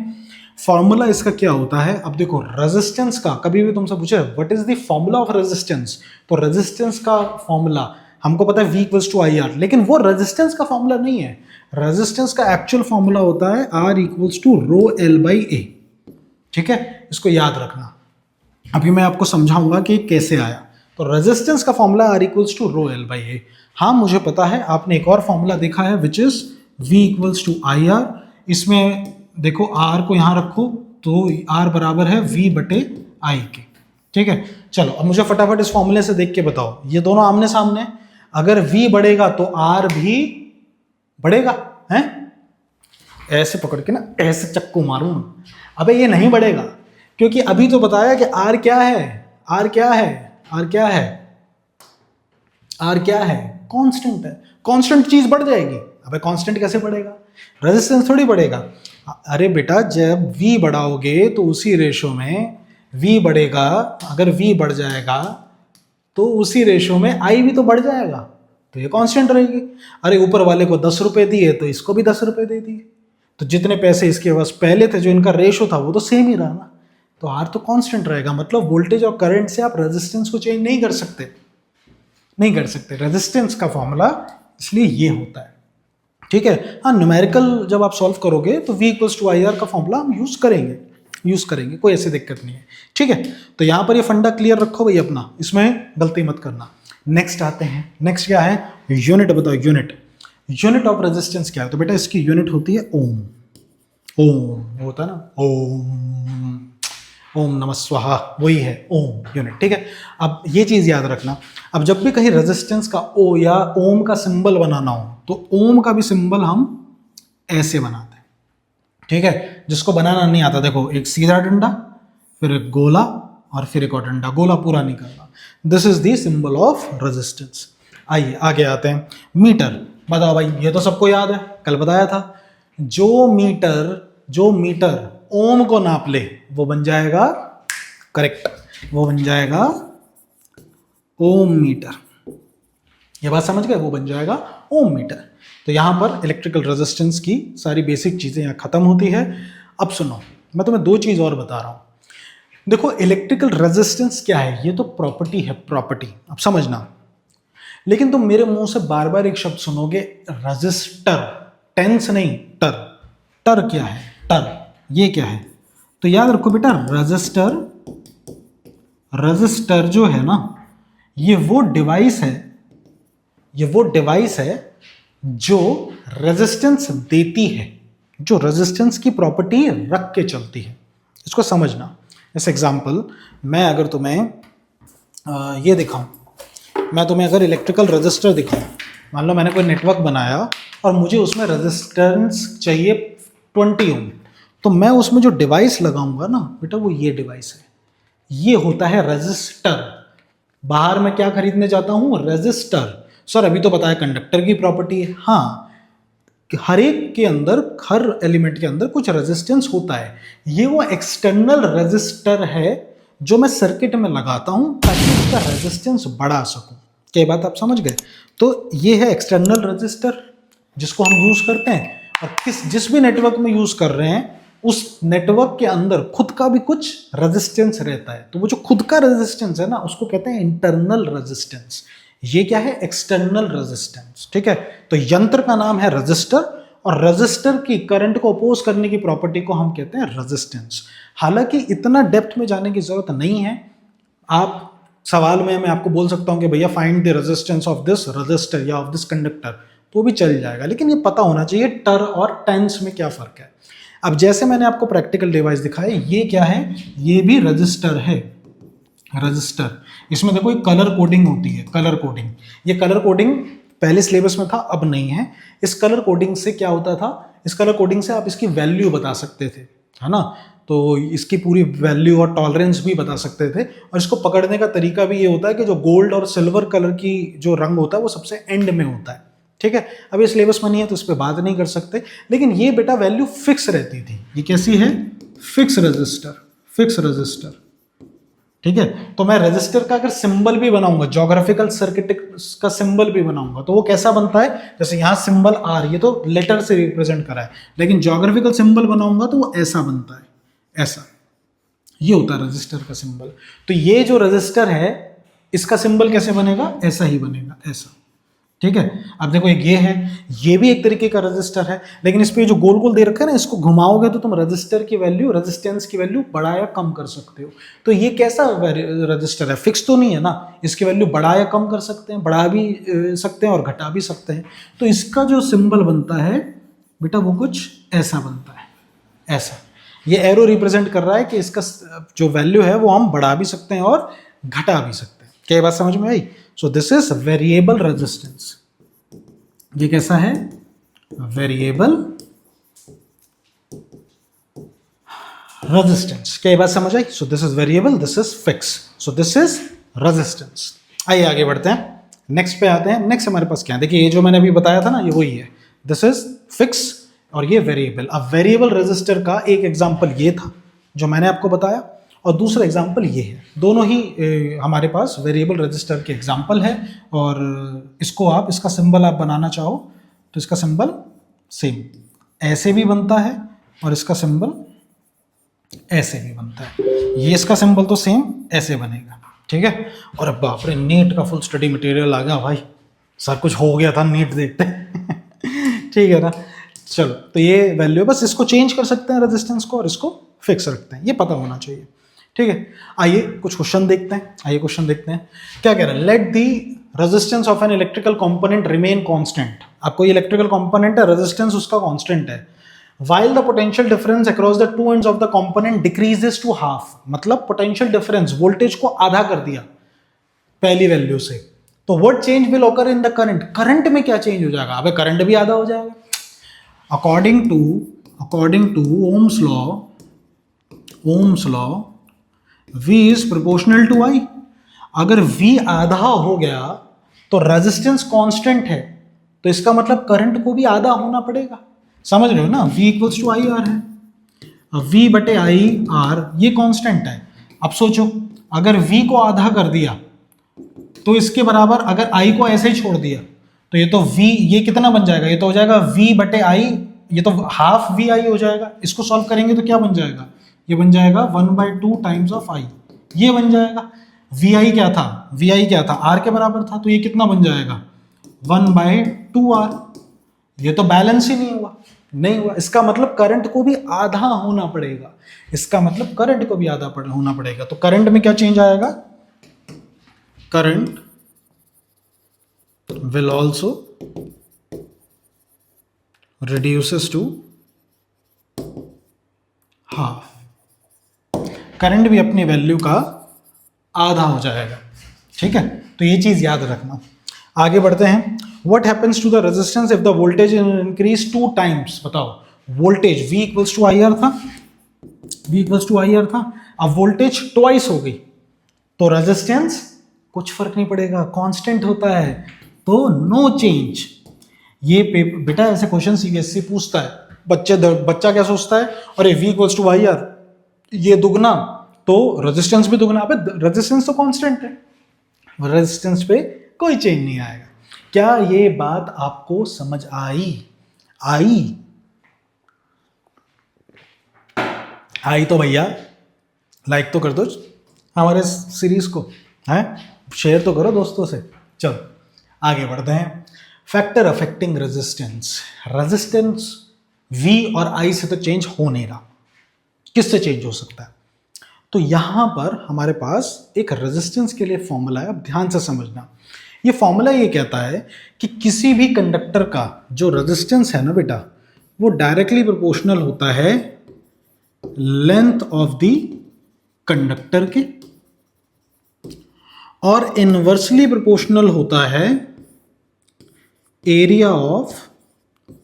फॉर्मूला इसका क्या होता है? अब देखो रेजिस्टेंस का कभी भी तुमसे पूछे what is the formula of resistance, तो रेजिस्टेंस का फॉर्मूला हमको पता है V equals to I R, लेकिन वो रेजिस्टेंस का फॉर्मूला नहीं है। रेजिस्टेंस का एक्चुअल फॉर्मूला होता है R equals to rho L by A. ठीक है, इसको याद रखना। अभी मैं आपको समझाऊंगा कि कैसे आया। तो रेजिस्टेंस का formula R equals to rho L by A. हाँ मुझे पता है, आपने एक और फॉर्मूला देखा है which is V equals to I R. इसमें देखो R को यहाँ रखो तो R बराबर है V बटे आई के। ठीक है, चलो अब मुझे फटाफट इस फॉर्मूले से देख के बताओ, ये दोनों आमने सामने, अगर V बढ़ेगा तो R भी बढ़ेगा, हैं? ऐसे पकड़ के ना ऐसे चक्कू मारूं, अबे ये नहीं बढ़ेगा, क्योंकि अभी तो बताया कि R क्या है, R क्या है, R क्या है, R क्या है? कांस्टेंट है। कांस्टेंट चीज बढ़ जाएगी। अबे कांस्टेंट कैसे बढ़ेगा? रेजिस्टेंस थोड़ी बढ़ेगा। अरे बेटा जब V बढ़ाओगे तो उसी रेशो में V बढ़ेगा, अगर V बढ़ जाएगा तो उसी रेशो में I भी तो बढ़ जाएगा, तो ये कांस्टेंट रहेगी। अरे ऊपर वाले को 10 रुपए दिए तो इसको भी 10 रुपए दे दिए, तो जितने पैसे इसके पास पहले थे जो इनका रेशो था वो तो सेम ही रहा ना, तो R तो कांस्टेंट रहेगा। मतलब वोल्टेज और करंट से आप रेजिस्टेंस को चेंज नहीं कर सकते, नहीं कर सकते। रेजिस्टेंस का फॉर्मूला इसलिए ये होता है। ठीक है, हाँ न्यूमेरिकल जब आप सॉल्व करोगे तो V equals to I R का फॉर्मूला हम यूज करेंगे, कोई ऐसी दिक्कत नहीं है। ठीक है, तो यहाँ पर ये फंडा क्लियर रखो भाई अपना, इसमें गलती मत करना। नेक्स्ट आते हैं, नेक्स्ट क्या है? यूनिट बताओ। यूनिट ऑफ रेजिस्टेंस क्या है? तो बेटा इसकी यूनिट होती है ओम। ओम होता है ना, ओम नमः स्वाहा, वही है ओम यूनिट। ठीक है, अब ये चीज याद रखना, अब जब भी कहीं रेजिस्टेंस का ओ या ओम का सिंबल बनाना हो तो ओम का भी सिंबल हम ऐसे बनाते हैं। ठीक है, जिसको बनाना नहीं आता, देखो एक सीधा डंडा, फिर एक गोला और फिर एक और डंडा, गोला पूरा नहीं करना। This is the symbol of resistance. आइए आगे आते हैं। मीटर बताओ भाई, ये तो सबको याद है, कल बताया था। जो मीटर ओम को नाप ले वो बन जाएगा, करेक्ट, वो बन जाएगा ओम मीटर। ये बात समझ गए? वो बन जाएगा ओम मीटर। तो यहां पर इलेक्ट्रिकल रेजिस्टेंस की सारी बेसिक चीजें यहां खत्म होती है। अब सुनो, मैं तुम्हें दो चीज और बता रहा हूं। देखो इलेक्ट्रिकल रेजिस्टेंस क्या है, ये तो प्रॉपर्टी है, प्रॉपर्टी, अब समझना। लेकिन तुम मेरे मुंह से बार बार एक शब्द सुनोगे, रजिस्टर, टेंस नहीं, टर क्या है? टर, ये क्या है? तो याद रखो बेटा, रजिस्टर जो है ना, ये वो डिवाइस है जो रेजिस्टेंस देती है, जो रेजिस्टेंस की प्रॉपर्टी रख के चलती है। इसको समझना। जैसे एग्जांपल, मैं अगर तुम्हें ये दिखाऊं, मैं तुम्हें अगर इलेक्ट्रिकल रजिस्टर दिखाऊं, मान लो मैंने कोई नेटवर्क बनाया और मुझे उसमें रेजिस्टेंस चाहिए 20 ओम, तो मैं उसमें जो डिवाइस लगाऊंगा ना बेटा, वो ये डिवाइस है, ये होता है रेजिस्टर। बाहर मैं क्या खरीदने जाता हूं? रेजिस्टर। सर अभी तो बताया कंडक्टर की प्रॉपर्टी है। हाँ, हर एक के अंदर, हर एलिमेंट के अंदर कुछ रेजिस्टेंस होता है। ये वो एक्सटर्नल रेजिस्टर है जो मैं सर्किट में लगाता हूं ताकि उसका रेजिस्टेंस बढ़ा सकूं। क्या बात आप समझ गए? तो ये है एक्सटर्नल रेजिस्टर जिसको हम यूज करते हैं, और जिस भी नेटवर्क में यूज कर रहे हैं उस नेटवर्क के अंदर खुद का भी कुछ रेजिस्टेंस रहता है। तो वो जो खुद का रेजिस्टेंस है ना, उसको कहते हैं इंटरनल रेजिस्टेंस। ये क्या है? External resistance. ठीक है, तो यंत्र का नाम है रजिस्टर, और रजिस्टर की करंट को अपोज करने की प्रॉपर्टी को हम कहते हैं रेजिस्टेंस। हालांकि इतना डेप्थ में जाने की जरूरत नहीं है। आप सवाल में मैं आपको बोल सकता हूं कि भैया find the resistance of this register या ऑफ दिस कंडक्टर, तो भी चल जाएगा, लेकिन ये पता होना चाहिए टर और टेंस में क्या फर्क है। अब जैसे मैंने आपको प्रैक्टिकल डिवाइस दिखाया, ये क्या है, ये भी रजिस्टर है, रजिस्टर। इसमें देखो एक कलर कोडिंग होती है, कलर कोडिंग। ये कलर कोडिंग पहले सिलेबस में था, अब नहीं है। इस कलर कोडिंग से क्या होता था, इस कलर कोडिंग से आप इसकी वैल्यू बता सकते थे, है ना। तो इसकी पूरी वैल्यू और टॉलरेंस भी बता सकते थे। और इसको पकड़ने का तरीका भी ये होता है कि जो गोल्ड और सिल्वर कलर की जो रंग होता है वो सबसे एंड में होता है, ठीक है। अब ये सिलेबस में नहीं है तो इस पर बात नहीं कर सकते, लेकिन ये बेटा वैल्यू फिक्स रहती थी। ये कैसी है, फिक्स रजिस्टर, फिक्स रजिस्टर, ठीक है। तो मैं रजिस्टर का अगर सिंबल भी बनाऊंगा, ज्योग्राफिकल सर्किट का सिंबल भी बनाऊंगा, तो वो कैसा बनता है, जैसे यहां सिंबल आर, ये तो लेटर से रिप्रेजेंट करा है, लेकिन ज्योग्राफिकल सिंबल बनाऊंगा तो वो ऐसा बनता है, ऐसा। ये होता है रजिस्टर का सिंबल। तो ये जो रजिस्टर है इसका सिंबल कैसे बनेगा, ऐसा ही बनेगा, ऐसा, ठीक है। अब देखो एक ये है, ये भी एक तरीके का रजिस्टर है, लेकिन इस पे जो गोल गोल दे रखा है ना, इसको घुमाओगे तो तुम रजिस्टर की वैल्यू, रेजिस्टेंस की वैल्यू बढ़ा या कम कर सकते हो। तो ये कैसा रजिस्टर है, फिक्स तो नहीं है ना, इसकी वैल्यू बढ़ा या कम कर सकते हैं, बढ़ा भी सकते हैं और घटा भी सकते हैं। तो इसका जो सिंबल बनता है बेटा वो कुछ ऐसा बनता है, ऐसा। ये एरो रिप्रेजेंट कर रहा है कि इसका जो वैल्यू है वो हम बढ़ा भी सकते हैं और घटा भी सकते हैं। क्या बात समझ में आई? So this is variable resistance. ये कैसा है, वेरिएबल रेजिस्टेंस। क्या बात समझ आई? So this is variable, this is fix, so this is resistance. आइए आगे बढ़ते हैं, नेक्स्ट पे आते हैं। नेक्स्ट हमारे पास क्या है, देखिए ये जो मैंने अभी बताया था ना, ये वही है, दिस इज फिक्स और ये वेरिएबल। अब वेरिएबल रेजिस्टर का एक एग्जांपल ये था जो मैंने आपको बताया, और दूसरा एग्जांपल ये है। दोनों ही हमारे पास वेरिएबल रजिस्टर के एग्जांपल है। और इसको आप, इसका सिंबल आप बनाना चाहो तो इसका सिंबल सेम ऐसे भी बनता है और इसका सिंबल ऐसे भी बनता है। ये इसका सिंबल तो सेम ऐसे बनेगा, ठीक है। और अब बाप रे, नीट का फुल स्टडी मटेरियल आ गया भाई, सब कुछ हो गया था नीट देखते ठीक है ना। चलो, तो ये वैल्यू, बस इसको चेंज कर सकते हैं रेजिस्टेंस को, और इसको फिक्स रखते हैं, ये पता होना चाहिए, ठीक है। आइए कुछ क्वेश्चन देखते हैं, आइए क्वेश्चन देखते हैं क्या कह रहा है। Let the resistance of an electrical component remain constant. आपको ये इलेक्ट्रिकल कंपोनेंट है, रेजिस्टेंस उसका कांस्टेंट है, while the potential difference across the two ends of the component decreases to half। मतलब पोटेंशियल डिफरेंस, वोल्टेज को आधा कर दिया पहली वैल्यू से, तो what change will occur in the current. Current में क्या चेंज हो जाएगा, अबे करंट भी आधा हो जाएगा। According to Ohm's law V is proportional to I। अगर V आधा हो गया तो रेजिस्टेंस कांस्टेंट है, तो इसका मतलब करंट को भी आधा होना पड़ेगा। समझ रहे हो ना, V equals to I R है, V बटे आई आर ये कांस्टेंट है। अब सोचो, अगर V को आधा कर दिया तो इसके बराबर, अगर I को ऐसे ही छोड़ दिया तो ये तो V, ये कितना बन जाएगा, ये तो हो जाएगा V बटे I, ये तो हाफ V I हो जाएगा। इसको सॉल्व करेंगे तो क्या बन जाएगा, ये बन जाएगा 1/2 टाइम्स ऑफ I, ये बन जाएगा। VI क्या था, VI क्या था, R के बराबर था, तो ये कितना बन जाएगा 1/2R। ये तो बैलेंस ही नहीं हुआ, नहीं हुआ। इसका मतलब करंट को भी आधा होना पड़ेगा, इसका मतलब करंट को भी आधा होना पड़ेगा। तो करंट में क्या चेंज आएगा, current will also reduces to half। Current भी अपनी वैल्यू का आधा हो जाएगा, ठीक है। तो ये चीज याद रखना। आगे बढ़ते हैं। What happens to the resistance if the voltage increase 2 times। बताओ, voltage V equals to I R था, V equals to I R था, अब वोल्टेज ट्वाइस हो गई तो रेजिस्टेंस कुछ फर्क नहीं पड़ेगा, कांस्टेंट होता है, तो नो चेंज। ये बेटा ऐसे क्वेश्चन सीबीएसई पूछता है, बच्चा क्या सोचता है, अरे V equals to I R, ये दुगना तो रेजिस्टेंस भी दुगना। अबे रेजिस्टेंस तो कांस्टेंट है, रेजिस्टेंस पे कोई चेंज नहीं आएगा। क्या ये बात आपको समझ आई तो भैया लाइक तो कर दो हमारे सीरीज को, है शेयर तो करो दोस्तों से। चलो आगे बढ़ते हैं। Factor affecting resistance. Resistance V और I से तो चेंज हो नहीं रहा, किससे चेंज हो सकता है? तो यहां पर हमारे पास एक रेजिस्टेंस के लिए फॉर्मूला है, अब ध्यान से समझना। ये फॉर्मूला ये कहता है कि किसी भी कंडक्टर का जो रेजिस्टेंस है ना बेटा, वो डायरेक्टली प्रोपोर्शनल होता है लेंथ ऑफ द कंडक्टर के, और इनवर्सली प्रोपोर्शनल होता है area of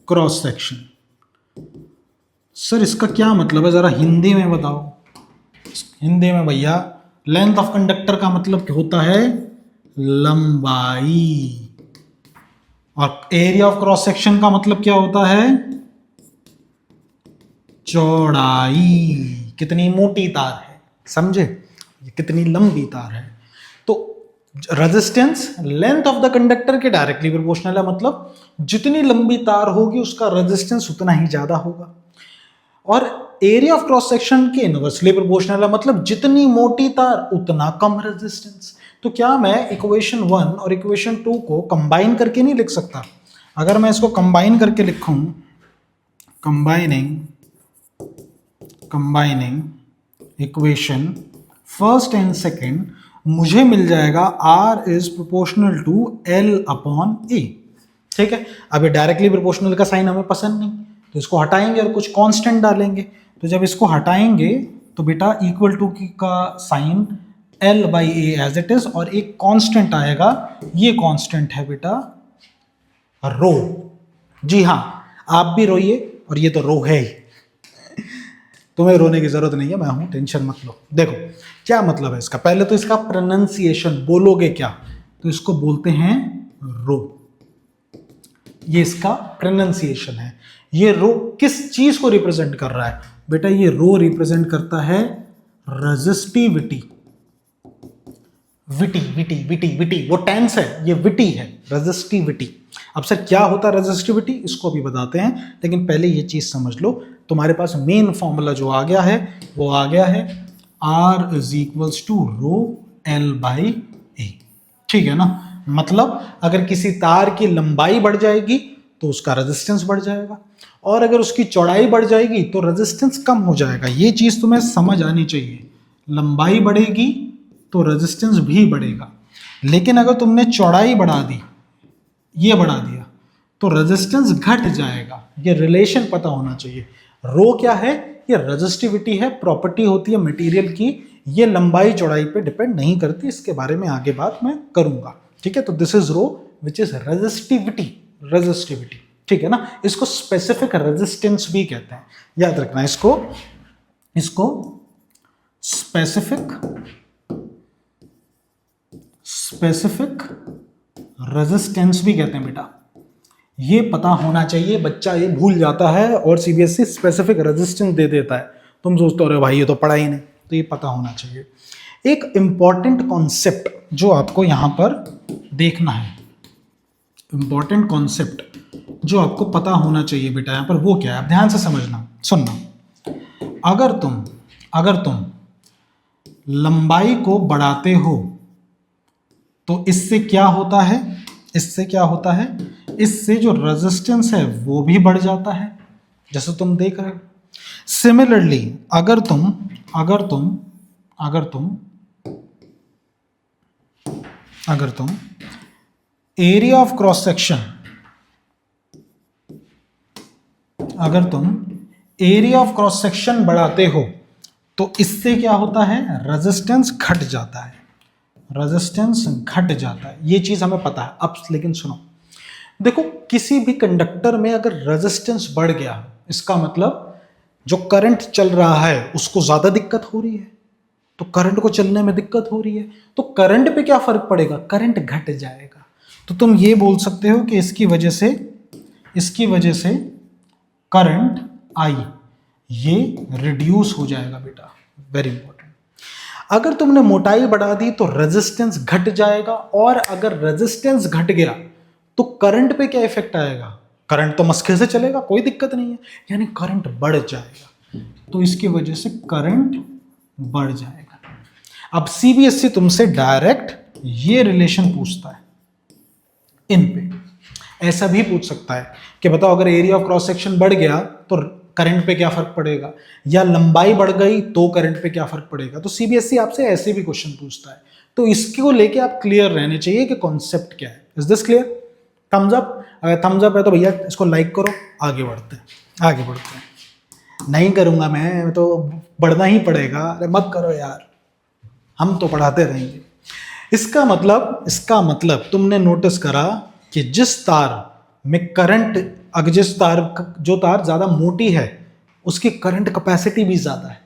cross section. Sir इसका क्या मतलब है, जरा हिंदी में बताओ। हिंदी में भैया लेंथ ऑफ कंडक्टर का मतलब क्या होता है, लंबाई, और एरिया ऑफ क्रॉस सेक्शन का मतलब क्या होता है, चौड़ाई। कितनी मोटी तार है, समझे, ये कितनी लंबी तार है। तो resistance length of the conductor के डायरेक्टली प्रोपोर्शनल है, मतलब जितनी लंबी तार होगी उसका रेजिस्टेंस उतना ही ज्यादा होगा। और एरिया ऑफ क्रॉस सेक्शन के इनवर्सली प्रोपोर्शनल है, मतलब जितनी मोटी तार उतना कम रेजिस्टेंस। तो क्या मैं इक्वेशन 1 और इक्वेशन 2 को कंबाइन करके नहीं लिख सकता? अगर मैं इसको कंबाइन करके लिखूं, combining equation first and second, मुझे मिल जाएगा R is proportional to L upon A। ठीक है, अब ये डायरेक्टली प्रोपोर्शनल का साइन हमें पसंद नहीं, तो इसको हटाएंगे और कुछ कांस्टेंट डालेंगे। तो जब इसको हटाएंगे तो बेटा इक्वल टू की का sign L by A as it is, और एक कांस्टेंट आएगा, ये कांस्टेंट है बेटा रो। जी हाँ, आप भी रोइए, और ये तो रो है ही, तुम्हें रोने की जरूरत नहीं है, मैं हूं, टेंशन मत लो। देखो क्या मतलब है इसका, पहले तो इसका प्रोनाउंसिएशन बोलोगे क्या, तो इसको बोलते हैं रो। ये इसका प्रोनाउंसिएशन है। ये रो किस चीज को रिप्रेजेंट कर रहा है बेटा, ये रो रिप्रेजेंट करता है रेजिस्टिविटी। विटी वो टेंस है, ये विटी है, रेजिस्टिविटी। अब सर क्या होता है रेजिस्टिविटी, इसको भी बताते हैं, लेकिन पहले ये चीज समझ लो। तुम्हारे पास मेन फॉर्मूला जो आ गया है वो आ गया है R is equals to rho L by A. ठीक है ना, मतलब अगर किसी तार की लंबाई बढ़ जाएगी तो उसका रेजिस्टेंस बढ़ जाएगा, और अगर उसकी चौड़ाई बढ़ जाएगी तो रेजिस्टेंस कम हो जाएगा। ये चीज तुम्हें समझ आनी चाहिए, लंबाई बढ़ेगी तो रेजिस्टेंस भी बढ़ेगा, लेकिन अगर तुमने चौड़ाई बढ़ा दी, ये बढ़ा दिया, तो रेजिस्टेंस घट जाएगा। ये रिलेशन पता होना चाहिए। रो क्या है, ये रेजिस्टिविटी है, प्रॉपर्टी होती है मटेरियल की, ये लंबाई चौड़ाई पे डिपेंड नहीं करती। इसके बारे में आगे बात मैं करूंगा। ठीक है, तो this is rho which is resistivity. ठीक है ना, इसको स्पेसिफिक रेजिस्टेंस भी कहते हैं, याद रखना इसको स्पेसिफिक रेजिस्टेंस भी कहते हैं बेटा। ये पता होना चाहिए, बच्चा ये भूल जाता है और सीबीएसई स्पेसिफिक रेजिस्टेंस दे देता है, तुम सोचते हो अरे भाई ये तो पढ़ा ही नहीं, तो ये पता होना चाहिए। एक इंपॉर्टेंट कॉन्सेप्ट जो आपको यहां पर देखना है, इंपॉर्टेंट कॉन्सेप्ट जो आपको पता होना चाहिए बेटा यहां पर, वो क्या है, आप ध्यान से समझना, सुनना। अगर तुम लंबाई को बढ़ाते हो तो इससे क्या होता है, इससे जो रेजिस्टेंस है वो भी बढ़ जाता है, जैसे तुम देख रहे हो। सिमिलरली अगर तुम एरिया ऑफ क्रॉस सेक्शन बढ़ाते हो तो इससे क्या होता है, रेजिस्टेंस घट जाता है। ये चीज हमें पता है। अब लेकिन सुनो, देखो किसी भी कंडक्टर में अगर रेजिस्टेंस बढ़ गया, इसका मतलब जो करंट चल रहा है उसको ज्यादा दिक्कत हो रही है, तो करंट को चलने में दिक्कत हो रही है, तो करंट पे क्या फर्क पड़ेगा, करंट घट जाएगा। तो तुम ये बोल सकते हो कि इसकी वजह से करंट आई ये रिड्यूस हो जाएगा बेटा, वेरी इंपॉर्टेंट। अगर तुमने मोटाई बढ़ा दी तो रेजिस्टेंस घट जाएगा, और अगर रेजिस्टेंस घट गया तो करंट पे क्या इफेक्ट आएगा, करंट तो मस्के से चलेगा, कोई दिक्कत नहीं है, यानी करंट बढ़ जाएगा, तो इसकी वजह से करंट बढ़ जाएगा। अब सीबीएसई तुमसे डायरेक्ट ये रिलेशन पूछता है इन पे, ऐसा भी पूछ सकता है कि बताओ अगर एरिया ऑफ क्रॉस सेक्शन बढ़ गया तो करंट पे क्या फर्क पड़ेगा, या लंबाई बढ़ गई तो करंट पे क्या फर्क पड़ेगा। तो सीबीएसई आपसे ऐसे भी क्वेश्चन पूछता है, तो इसको लेके आप क्लियर रहने चाहिए कि कॉन्सेप्ट क्या है। Is this clear? Thumbs up, अगर थम्स अप है तो भैया इसको लाइक करो, आगे बढ़ते हैं, आगे बढ़ते हैं। नहीं करूँगा मैं तो बढ़ना ही पड़ेगा, अरे मत करो यार, हम तो पढ़ाते रहेंगे। इसका मतलब तुमने नोटिस करा कि जिस तार में करंट, अगर जिस तार, जो तार ज़्यादा मोटी है उसकी करंट कैपेसिटी भी ज़्यादा है,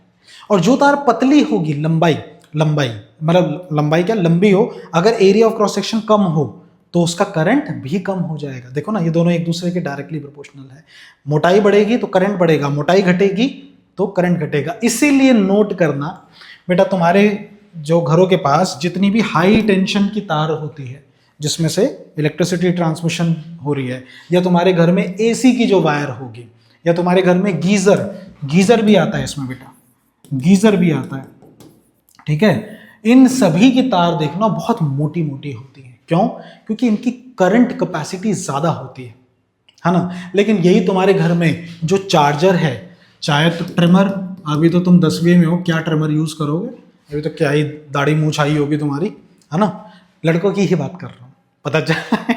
और जो तार पतली होगी, लंबाई लंबाई मतलब लंबाई क्या, लंबी हो, अगर एरिया ऑफ क्रॉस सेक्शन कम हो तो उसका करंट भी कम हो जाएगा। देखो ना, ये दोनों एक दूसरे के डायरेक्टली प्रोपोर्शनल है। मोटाई बढ़ेगी तो करंट बढ़ेगा, मोटाई घटेगी तो करंट घटेगा। इसीलिए नोट करना बेटा, तुम्हारे जो घरों के पास जितनी भी हाई टेंशन की तार होती है जिसमें से इलेक्ट्रिसिटी ट्रांसमिशन हो रही है, या तुम्हारे घर में एसी की जो वायर होगी, या तुम्हारे घर में गीजर भी आता है इसमें बेटा, गीजर भी आता है, ठीक है। इन सभी की तार देखना बहुत मोटी मोटी होती है। क्यों? क्योंकि इनकी करंट कैपेसिटी ज्यादा होती है ना। लेकिन यही तुम्हारे घर में जो चार्जर है, चाहे तो ट्रिमर, अभी तो तुम 10वीं में हो, क्या ट्रिमर यूज करोगे, अभी तो क्या ही दाढ़ी मूंछ छाई होगी तुम्हारी, है ना। लड़कों की ही बात कर रहा हूँ, पता चला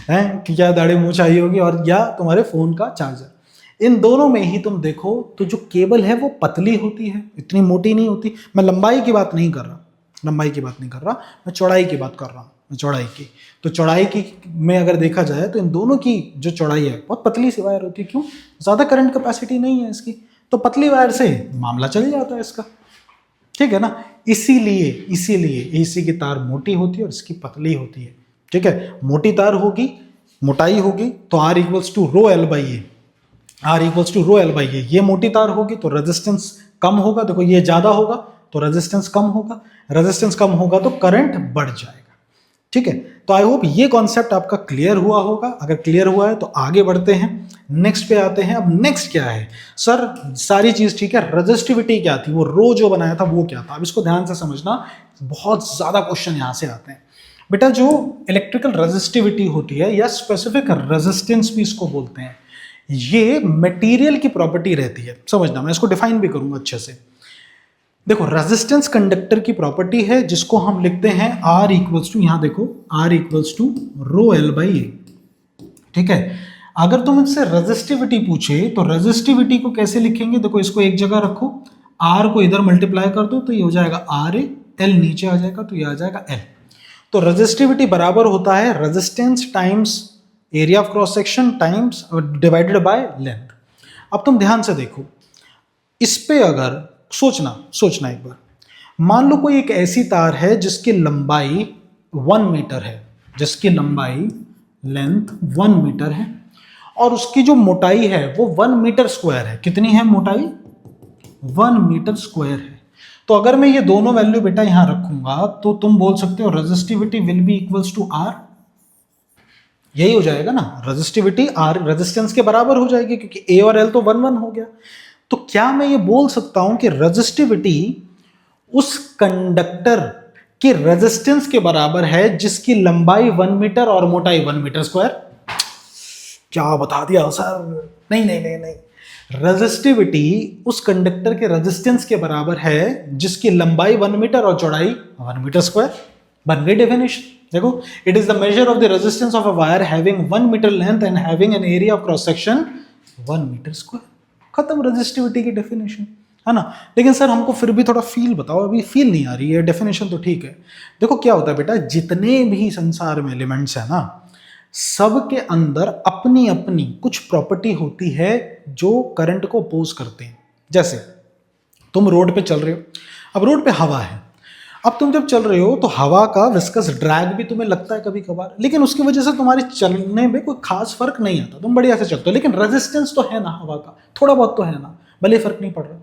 है कि क्या दाढ़ी मूंछ छाई होगी, और या तुम्हारे फोन का चार्जर। इन दोनों में ही तुम देखो तो जो केबल है वो पतली होती है, इतनी मोटी नहीं होती। मैं लंबाई की बात नहीं कर रहा, लंबाई की बात नहीं कर रहा, मैं चौड़ाई की बात कर रहा हूँ, मैं चौड़ाई की। तो चौड़ाई की में अगर देखा जाए तो इन दोनों की जो चौड़ाई है बहुत पतली सी वायर होती है। क्यों? ज़्यादा करंट कैपेसिटी नहीं है इसकी, तो पतली वायर से मामला चल जाता है इसका, ठीक है ना। इसीलिए एसी की तार मोटी होती है और इसकी पतली होती है, ठीक है। मोटी तार होगी, मोटाई होगी तो R equals to rho L by A, R equals to rho L by A. ये मोटी तार होगी तो रेजिस्टेंस कम होगा, देखो ये ज्यादा होगा तो रेजिस्टेंस कम होगा, रेजिस्टेंस कम होगा तो करंट बढ़ जाएगा, ठीक है। तो आई होप ये कॉन्सेप्ट आपका क्लियर हुआ होगा। अगर क्लियर हुआ है तो आगे बढ़ते हैं, नेक्स्ट पे आते हैं। अब नेक्स्ट क्या है सर, सारी चीज ठीक है, रेजिस्टिविटी क्या थी, वो रो जो बनाया था वो क्या था। अब इसको ध्यान से समझना, बहुत ज्यादा क्वेश्चन यहां से आते हैं बेटा। जो इलेक्ट्रिकल रेजिस्टिविटी होती है या स्पेसिफिक रेजिस्टेंस भी इसको बोलते हैं, ये मटेरियल की प्रॉपर्टी रहती है। समझना, मैं इसको डिफाइन भी करूंगा अच्छे से। देखो, रेजिस्टेंस कंडक्टर की प्रॉपर्टी है जिसको हम लिखते हैं R इक्वल्स टू, यहां देखो R equals to rho L by A, ठीक है। अगर तुम इससे रेजिस्टिविटी पूछे तो रेजिस्टिविटी को कैसे लिखेंगे, देखो इसको एक जगह रखो, R को इधर मल्टीप्लाई कर दो तो ये हो जाएगा RA, L नीचे आ जाएगा तो ये आ जाएगा L। तो रेजिस्टिविटी बराबर होता है resistance times area of cross section times divided by length. अब तुम ध्यान से देखो, इस पे अगर सोचना एक बार, मान लो कोई एक ऐसी तार है जिसकी लंबाई 1 मीटर है, जिसकी लंबाई लेंथ 1 मीटर है, और उसकी जो मोटाई है वो 1 मीटर स्क्वायर है। कितनी है मोटाई? 1 मीटर स्क्वायर है। तो अगर मैं ये दोनों वैल्यू बेटा यहां रखूंगा तो तुम बोल सकते हो resistivity will be equals to R। यही हो जाएगा ना, रेजिस्टिविटी R रेजिस्टेंस के बराबर हो जाएगी, क्योंकि A और L तो 1 हो गया। तो क्या मैं ये बोल सकता हूं कि रेजिस्टिविटी उस कंडक्टर के रेजिस्टेंस के बराबर है जिसकी लंबाई 1 मीटर और मोटाई 1 मीटर स्क्वायर? क्या बता दिया सर? नहीं, रेजिस्टिविटी उस कंडक्टर के रेजिस्टेंस के बराबर है जिसकी लंबाई 1 मीटर और चौड़ाई 1 मीटर स्क्वायर। बन गई डेफिनेशन। देखो, it is the measure of the resistance of a wire having 1 meter length and having an area of cross section 1 metre square. खत्म रेजिस्टिविटी की डेफिनेशन, है ना। लेकिन सर हमको फिर भी थोड़ा फील बताओ, अभी फील नहीं आ रही है, डेफिनेशन तो ठीक है। देखो क्या होता है बेटा, जितने भी संसार में एलिमेंट्स है ना, सब के अंदर अपनी अपनी कुछ प्रॉपर्टी होती है जो करंट को अपोज करते हैं। जैसे तुम रोड पे चल रहे हो, अब रोड पे हवा है, अब तुम जब चल रहे हो तो हवा का विस्कस ड्रैग भी तुम्हें लगता है कभी कभार, लेकिन उसकी वजह से तुम्हारे चलने में कोई खास फर्क नहीं आता, तुम बढ़िया से चलते हो। लेकिन रेजिस्टेंस तो है ना हवा का, थोड़ा बहुत तो है ना, भले फर्क नहीं पड़ रहा।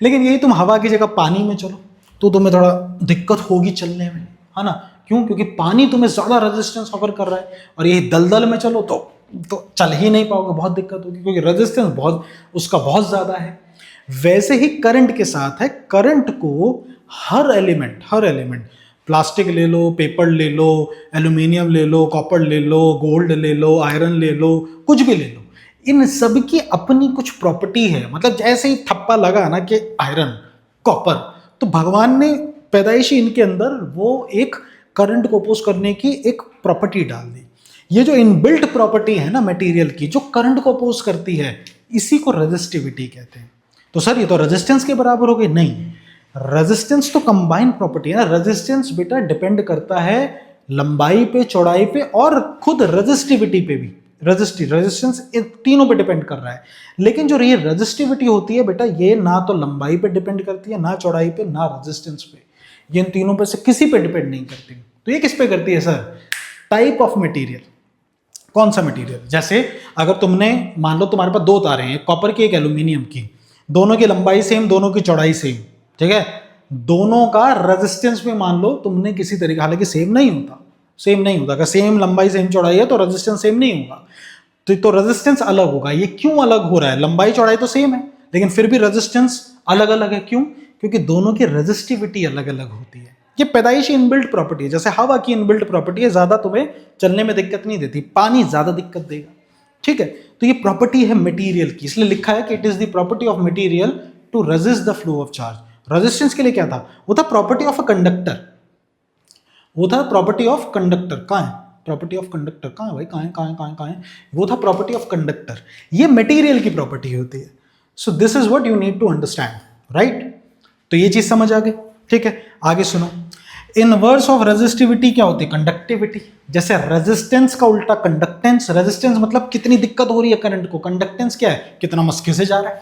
लेकिन यही तुम हवा की जगह पानी में चलो तो तुम्हें थोड़ा दिक्कत होगी चलने में, है ना। क्यों? क्योंकि पानी तुम्हें ज्यादा रेजिस्टेंस ऑफर कर रहा है, और यही दलदल में चलो तो चल ही नहीं पाओगे, बहुत दिक्कत होगी, क्योंकि रेजिस्टेंस उसका बहुत ज्यादा है। वैसे ही करंट के साथ है, करंट को हर एलिमेंट प्लास्टिक ले लो, पेपर ले लो, एल्यूमिनियम ले लो, कॉपर ले लो, गोल्ड ले लो, आयरन ले लो, कुछ भी ले लो, इन सब की अपनी कुछ प्रॉपर्टी है। मतलब जैसे ही थप्पा लगा ना कि आयरन, कॉपर, तो भगवान ने पैदाइशी इनके अंदर वो एक करंट को अपोज करने की एक प्रॉपर्टी डाल दी। ये जो इनबिल्ट प्रॉपर्टी है ना मटेरियल की, जो करंट को अपोज करती है, इसी को रेजिस्टिविटी कहते हैं। तो सर ये तो रेजिस्टेंस के बराबर हो गई, नहीं, रेजिस्टेंस तो कंबाइंड प्रॉपर्टी है ना। रेजिस्टेंस बेटा डिपेंड करता है लंबाई पे, चौड़ाई पे और खुद रेजिस्टिविटी पे भी। रेजिस्टेंस तीनों पे डिपेंड कर रहा है। लेकिन जो ये रेजिस्टिविटी होती है बेटा, ये ना तो लंबाई पे डिपेंड करती है, ना चौड़ाई पे, ना रेजिस्टेंस पे, ये इन तीनों पे से किसी पे डिपेंड नहीं करती। तो ये किस पे करती है सर? Type of material. कौन सा मटेरियल? जैसे अगर तुमने मान लो तुम्हारे पास दो तारे हैं, एक कॉपर की एक एल्यूमिनियम की, दोनों की लंबाई सेम, दोनों की चौड़ाई सेम, ठीक है, दोनों का रेजिस्टेंस में मान लो तुमने किसी तरीके, हालांकि सेम नहीं होता, सेम नहीं होता, अगर सेम लंबाई सेम चौड़ाई है तो रेजिस्टेंस सेम नहीं होगा, तो रेजिस्टेंस अलग होगा। ये क्यों अलग हो रहा है? लंबाई चौड़ाई तो सेम है लेकिन फिर भी रेजिस्टेंस अलग अलग है। क्यों? क्योंकि दोनों की रेजिस्टिविटी अलग अलग होती है। ये पैदाइशी इनबिल्ट प्रॉपर्टी है, जैसे हवा की इनबिल्ट प्रॉपर्टी है, ज्यादा तुम्हें चलने में दिक्कत नहीं देती, पानी ज्यादा दिक्कत देगा, ठीक है। तो ये प्रॉपर्टी है मटेरियल की, इसलिए लिखा है कि it is the property of material to resist the flow of charge. Resistance के लिए क्या था? वो था प्रॉपर्टी ऑफ अ कंडक्टर, वो था प्रॉपर्टी ऑफ कंडक्टर। कहाँ है प्रॉपर्टी ऑफ कंडक्टर? कहाँ है भाई? कहाँ है? वो था प्रॉपर्टी ऑफ कंडक्टर। ये मटेरियल की प्रॉपर्टी होती है। So this is what you need to understand, right? तो ये चीज समझ आ गई, ठीक है। आगे सुनो, इनवर्स ऑफ रेजिस्टिविटी क्या होती है? कंडक्टिविटी। जैसे रेजिस्टेंस का उल्टा कंडक्टेंस। रेजिस्टेंस मतलब कितनी दिक्कत हो रही है करंट को, कंडक्टेंस क्या है? कितना मस्के से जा रहा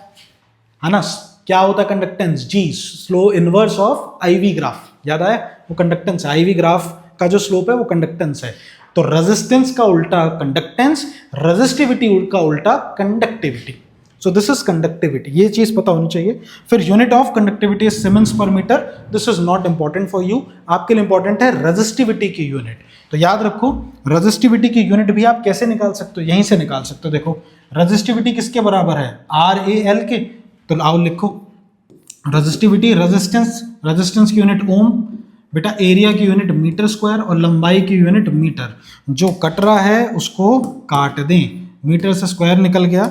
है ना। क्या होता है कंडक्टेंस? जी, slope inverse of IV graph, याद आया? वो कंडक्टेंस है, आईवी ग्राफ का जो स्लोप है वो कंडक्टेंस है। तो रेजिस्टेंस का उल्टा कंडक्टेंस, रेजिस्टिविटी का उल्टा conductivity. So this is conductivity, ये चीज पता होनी चाहिए। फिर unit of conductivity is siemens per metre. This is not important for you, आपके लिए इंपॉर्टेंट है रेजिस्टिविटी की यूनिट। तो याद रखो, रेजिस्टिविटी की यूनिट भी आप कैसे निकाल सकते हो? यहीं से निकाल सकते हो। देखो रेजिस्टिविटी किसके बराबर है? RAL के। तो आओ लिखो, रेजिस्टिविटी, रेजिस्टेंस की यूनिट ओम बेटा, एरिया की यूनिट मीटर स्क्वायर और लंबाई की यूनिट मीटर। जो कट रहा है उसको काट दें, मीटर से स्क्वायर निकल गया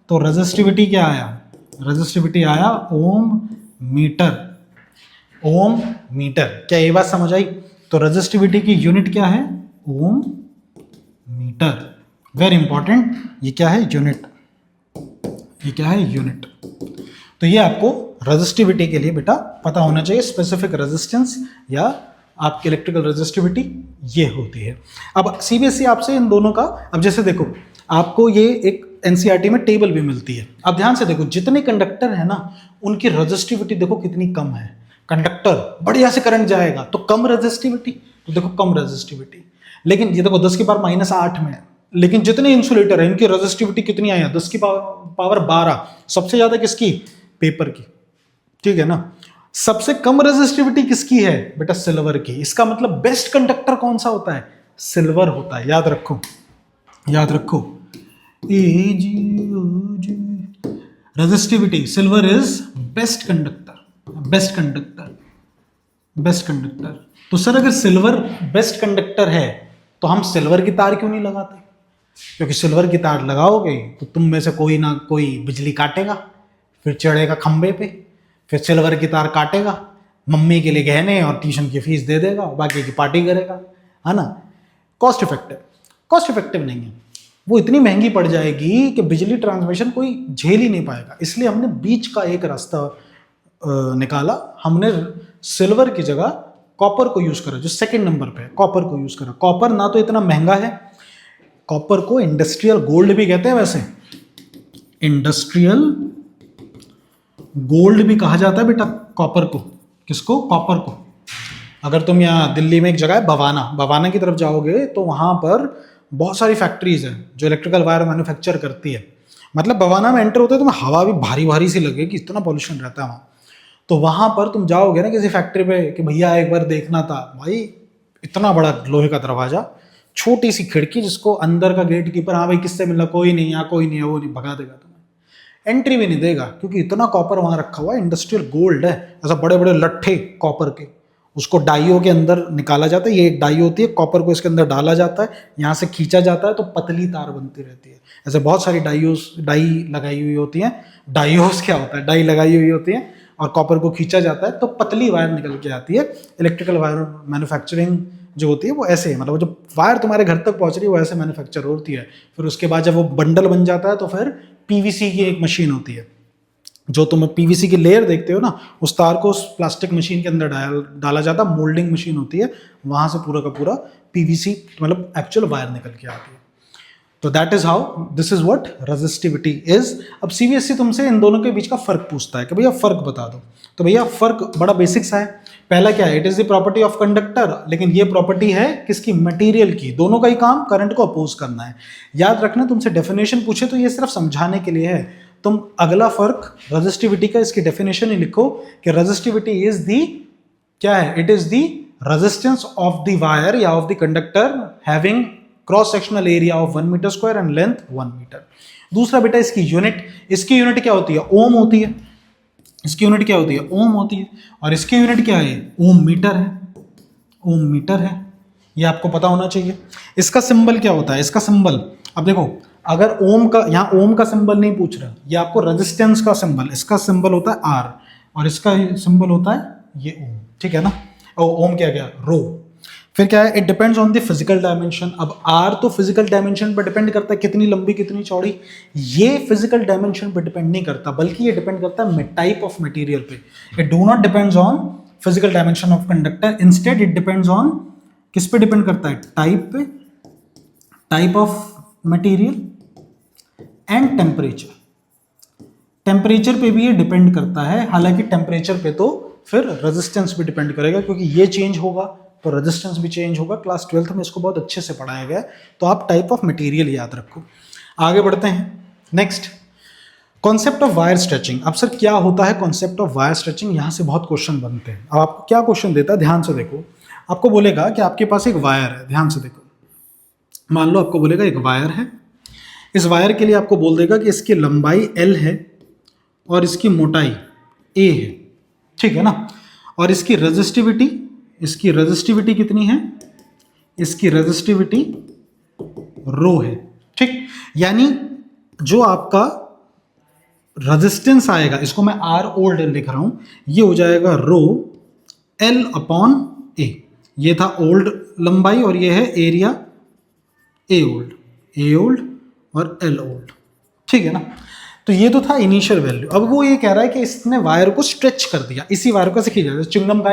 तो रेजिस्टिविटी क्या आया? रेजिस्टिविटी आया ओम मीटर। ओम मीटर, क्या ये बात समझ आई? तो रेजिस्टिविटी की यूनिट क्या है? ओम मीटर। वेरी इंपॉर्टेंट, ये क्या है? यूनिट। ये क्या है? यूनिट। तो ये आपको रेजिस्टिविटी के लिए बेटा पता होना चाहिए। स्पेसिफिक रेजिस्टेंस या आपकी इलेक्ट्रिकल रेजिस्टिविटी ये होती है। अब सीबीएसई आपसे इन दोनों का, अब जैसे देखो आपको ये एक एनसीईआरटी में टेबल भी मिलती है। अब ध्यान से देखो, जितने कंडक्टर है ना उनकी रेजिस्टिविटी देखो कितनी कम है। कंडक्टर बढ़िया से करंट जाएगा तो कम रेजिस्टिविटी, तो देखो कम रेजिस्टिविटी। लेकिन ये देखो 10 की पावर -8 में है, लेकिन जितने इंसुलेटर है इनकी रेजिस्टिविटी कितनी आई है? 10 की पावर 12। सबसे ज्यादा किसकी? पेपर की, ठीक है ना। सबसे कम रेजिस्टिविटी किसकी है? बेटा सिल्वर की। इसका मतलब बेस्ट कंडक्टर कौन सा होता है? सिल्वर होता है। याद रखो, याद रखो, resistivity, silver is best conductor, best conductor, best conductor. तो सर अगर सिल्वर बेस्ट कंडक्टर है तो हम सिल्वर की तार क्यों नहीं लगाते? क्योंकि सिल्वर की तार लगाओगे तो तुम में से कोई ना कोई बिजली काटेगा, फिर चढ़ेगा खंबे पे, फिर सिल्वर की तार काटेगा, मम्मी के लिए गहने और ट्यूशन की फीस दे देगा, बाकी की पार्टी करेगा, है ना। कॉस्ट इफेक्टिव, कॉस्ट इफेक्टिव नहीं है, वो इतनी महंगी पड़ जाएगी कि बिजली ट्रांसमिशन कोई झेल ही नहीं पाएगा। इसलिए हमने बीच का एक रास्ता निकाला, हमने सिल्वर की जगह कॉपर को यूज करा, जो सेकंड नंबर पे है, कॉपर को यूज करा। कॉपर ना तो इतना महंगा है, कॉपर को इंडस्ट्रियल गोल्ड भी कहते हैं, वैसे इंडस्ट्रियल गोल्ड भी कहा जाता है बेटा कॉपर को। किसको? कॉपर को। अगर तुम यहाँ दिल्ली में एक जगह है भवाना, भवाना की तरफ जाओगे तो वहाँ पर बहुत सारी फैक्ट्रीज हैं जो इलेक्ट्रिकल वायर मैन्युफैक्चर करती है। मतलब भवाना में एंटर होते है तो हवा भी भारी भारी सी लगेगी, इतना पॉल्यूशन रहता है वहाँ। तो वहाँ पर तुम जाओगे ना किसी फैक्ट्री पे कि भैया एक बार देखना था, भाई इतना बड़ा लोहे का दरवाजा, छोटी सी खिड़की, जिसको अंदर का गेट कीपर, हाँ भाई किससे मिलना, कोई नहीं, यहाँ कोई नहीं है, वो नहीं, भगा देगा तुम्हें, एंट्री भी नहीं देगा, क्योंकि इतना कॉपर वहाँ रखा हुआ है। इंडस्ट्रियल गोल्ड है, ऐसा बड़े बड़े लट्ठे कॉपर के, उसको डाइयों के अंदर निकाला जाता है। ये एक डाई होती है, कॉपर को इसके अंदर डाला जाता है, यहाँ से खींचा जाता है तो पतली तार बनती रहती है। ऐसे बहुत सारी डाई लगाई हुई होती हैं, डाइयोस क्या होता है, डाई लगाई हुई होती है, और कॉपर को खींचा जाता है तो पतली वायर निकल के आती है। इलेक्ट्रिकल वायर मैन्युफैक्चरिंग जो होती है वो ऐसे, मतलब जो वायर तुम्हारे घर तक पहुंच रही है वो ऐसे मैन्युफैक्चर होती है। फिर उसके बाद जब वो बंडल बन जाता है तो फिर पीवीसी की एक मशीन होती है, जो तुम पीवीसी की लेयर देखते हो ना, उस तार को उस प्लास्टिक मशीन के अंदर डाला जाता है, मोल्डिंग मशीन होती है, वहां से पूरा का पूरा पीवीसी मतलब एक्चुअल वायर निकल के आती है। तो that is how, this is what resistivity is. अब सीबीएसई तुमसे इन दोनों के बीच का फर्क पूछता है कि भैया फर्क बता दो। तो भैया फर्क बड़ा बेसिक सा है। पहला क्या है, it is the property of conductor, लेकिन ये प्रॉपर्टी है किसकी, मटेरियल की। दोनों का ही काम करंट को अपोज करना है। याद रखना, तुमसे डेफिनेशन पूछे तो ये सिर्फ समझाने के लिए है। तुम अगला फर्क रेजिस्टिविटी का, इसकी डेफिनेशन ही लिखो कि रेजिस्टिविटी इज दी, क्या है, it is the resistance of the wire या of the conductor having cross sectional area of 1 metre square and length 1 metre. दूसरा बेटा इसकी यूनिट, इसकी यूनिट क्या होती है, ओम होती है। इसकी यूनिट क्या होती है, ओम होती है। और इसकी यूनिट क्या है, ओम मीटर है। ओम मीटर है, ये आपको पता होना चाहिए। इसका सिंबल क्या होता है, इसका सिंबल, अब देखो अगर ओम का, यहाँ ओम का सिंबल नहीं पूछ रहा, ये आपको रेजिस्टेंस का सिंबल, इसका सिंबल होता है आर और इसका सिंबल होता है ये ओम, ठीक है ना। ओम क्या गया, रो। फिर क्या है, it depends on the physical dimension. अब आर तो फिजिकल डायमेंशन पर डिपेंड करता है, कितनी लंबी कितनी चौड़ी। ये फिजिकल डायमेंशन पर डिपेंड नहीं करता, बल्कि ये डिपेंड करता है टाइप ऑफ मटेरियल पे। It do not depends on physical dimension of conductor, instead it depends on, किस पे डिपेंड करता है, टाइप पे, type of material and temperature. Temperature पे भी ये डिपेंड करता है, हालांकि टेम्परेचर पे तो फिर रेजिस्टेंस भी डिपेंड करेगा, क्योंकि ये चेंज होगा तो रेजिस्टेंस भी चेंज होगा। क्लास 12th में इसको बहुत अच्छे से पढ़ाया गया है, तो आप टाइप ऑफ मटेरियल याद रखो। आगे बढ़ते हैं, next concept of wire stretching. अब सर क्या होता है कॉन्सेप्ट ऑफ वायर स्ट्रेचिंग, यहाँ से बहुत क्वेश्चन बनते हैं। अब आपको क्या क्वेश्चन देता है, ध्यान से देखो। आपको बोलेगा कि आपके पास एक वायर है, ध्यान से देखो, मान लो आपको बोलेगा एक वायर है। इस वायर के लिए आपको बोल देगा कि इसकी लंबाई L है और इसकी मोटाई A है, ठीक है ना। और इसकी रेजिस्टिविटी, इसकी रेजिस्टिविटी कितनी है, इसकी रेजिस्टिविटी रो है, ठीक। यानी जो आपका रेजिस्टेंस आएगा, इसको मैं R ओल्ड लिख रहा हूं, ये हो जाएगा रो L अपॉन A। ये था ओल्ड लंबाई और ये है एरिया A ओल्ड और L ओल्ड, ठीक है ना। तो ये तो था इनिशियल वैल्यू। अब वो ये कह रहा है कि इसने वायर को स्ट्रेच कर दिया, इसी वायर को ऐसे खींचा, चिंगम का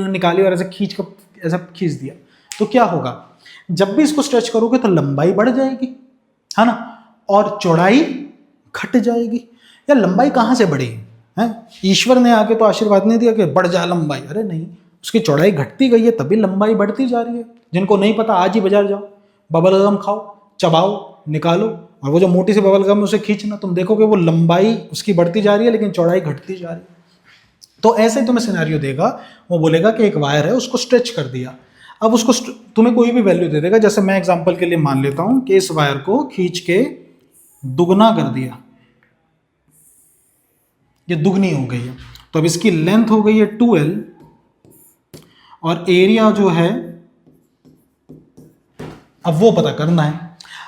निकाली और ऐसे खींच कर ऐसा खींच दिया, तो क्या होगा, जब भी इसको स्ट्रेच करोगे तो लंबाई बढ़ जाएगी, है ना, और चौड़ाई घट जाएगी। या लंबाई कहाँ से बढ़ी है, ईश्वर ने आके तो आशीर्वाद नहीं दिया कि बढ़ जा लंबाई, अरे नहीं, उसकी चौड़ाई घटती गई है तभी लंबाई बढ़ती जा रही है। जिनको नहीं पता आज ही बाजार जाओ, बबल गम खाओ, चबाओ, निकालो, और वो जो मोटी सी बबल गम उसे खींचना, तुम देखोगे वो लंबाई उसकी बढ़ती जा रही है लेकिन चौड़ाई घटती जा रही है। तो ऐसे ही तुम्हें सिनेरियो देगा, वो बोलेगा कि एक वायर है, उसको स्ट्रेच कर दिया। अब उसको तुम्हें कोई भी वैल्यू दे देगा, जैसे मैं एग्जांपल के लिए मान लेता हूं कि इस वायर को खींच के दुगना कर दिया, ये दुगनी हो गई है। तो अब इसकी लेंथ हो गई है 2L और एरिया जो है अब वो पता करना है।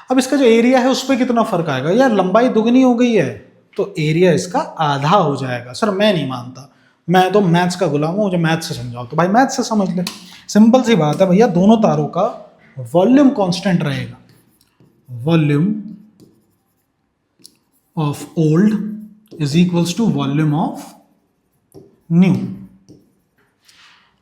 अब इसका जो एरिया है उस पर कितना फर्क आएगा, यार लंबाई दुगनी हो गई है तो एरिया इसका आधा हो जाएगा। सर मैं नहीं मानता, मैं तो मैथ्स का गुलाम हूं, मुझे मैथ्स से समझाओ। तो भाई मैथ्स से समझ ले, सिंपल सी बात है भैया, दोनों तारों का वॉल्यूम कांस्टेंट रहेगा। Volume of old is equals to volume of new,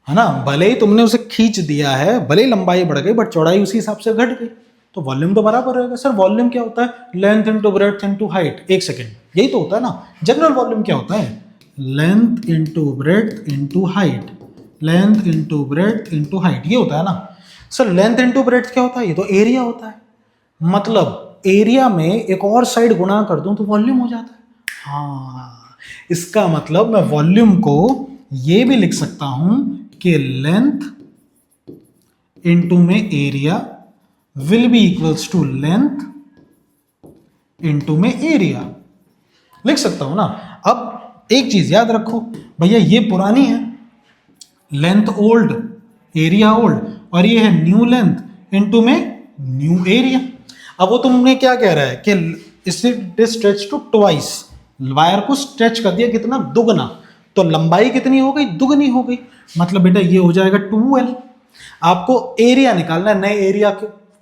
है ना। भले ही तुमने उसे खींच दिया है, भले ही लंबाई बढ़ गई बट चौड़ाई उसी हिसाब से घट गई, तो वॉल्यूम तो बराबर रहेगा। सर वॉल्यूम क्या होता है, length into breadth into height. एक सेकेंड, यही तो होता है ना। जनरल वॉल्यूम क्या होता है, length into breadth into height, length into breadth into height, ये होता है ना। सर लेंथ इनटू ब्रेड्थ क्या होता है, ये तो एरिया होता है। मतलब एरिया में एक और साइड गुणा कर दूं तो वॉल्यूम हो जाता है। हाँ, इसका मतलब मैं वॉल्यूम को ये भी लिख सकता हूं कि लेंथ इनटू में area will be equals to length into में एरिया, लिख सकता हूं ना। अब एक चीज याद रखो भैया, ये पुरानी है लेंथ ओल्ड एरिया ओल्ड, और ये है न्यू लेंथ इनटू में न्यू एरिया। अब वो तुमने क्या कह रहा है कि इससे स्ट्रेच टू ट्वाइस, वायर को स्ट्रेच कर दिया कितना, दुगना, तो लंबाई कितनी हो गई, दुगनी हो गई। मतलब बेटा ये हो जाएगा 2L, आपको एरिया निकालना है, नए एरिया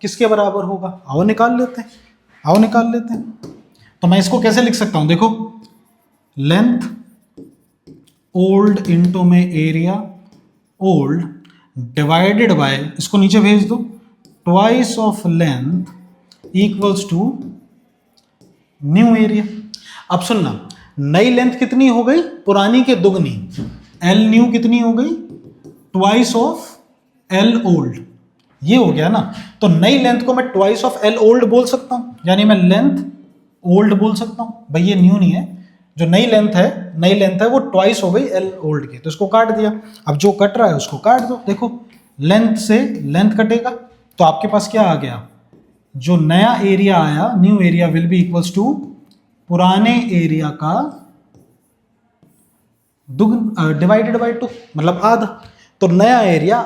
किसके बराबर होगा, आओ निकाल लेते हैं। तो मैं इसको कैसे लिख सकता हूं, देखो लेंथ ओल्ड इंटू में एरिया ओल्ड डिवाइडेड बाय, इसको नीचे भेज दो, twice of length equals to new area. अब सुनना, नई लेंथ कितनी हो गई, पुरानी के दुगनी, एल न्यू कितनी हो गई, ट्वाइस ऑफ एल ओल्ड, ये हो गया ना। तो नई लेंथ को मैं ट्वाइस ऑफ एल ओल्ड बोल सकता हूं, यानी मैं लेंथ ओल्ड बोल सकता हूं। भाई ये न्यू नहीं है, जो नई लेंथ है वो ट्वाइस हो गई एल ओल्ड की, तो इसको काट दिया। अब जो कट रहा है उसको काट दो, देखो लेंथ से लेंथ कटेगा, तो आपके पास क्या आ गया, जो नया एरिया आया, new area will be equals to पुराने एरिया का डिवाइडेड बाय 2, मतलब आधा। तो नया एरिया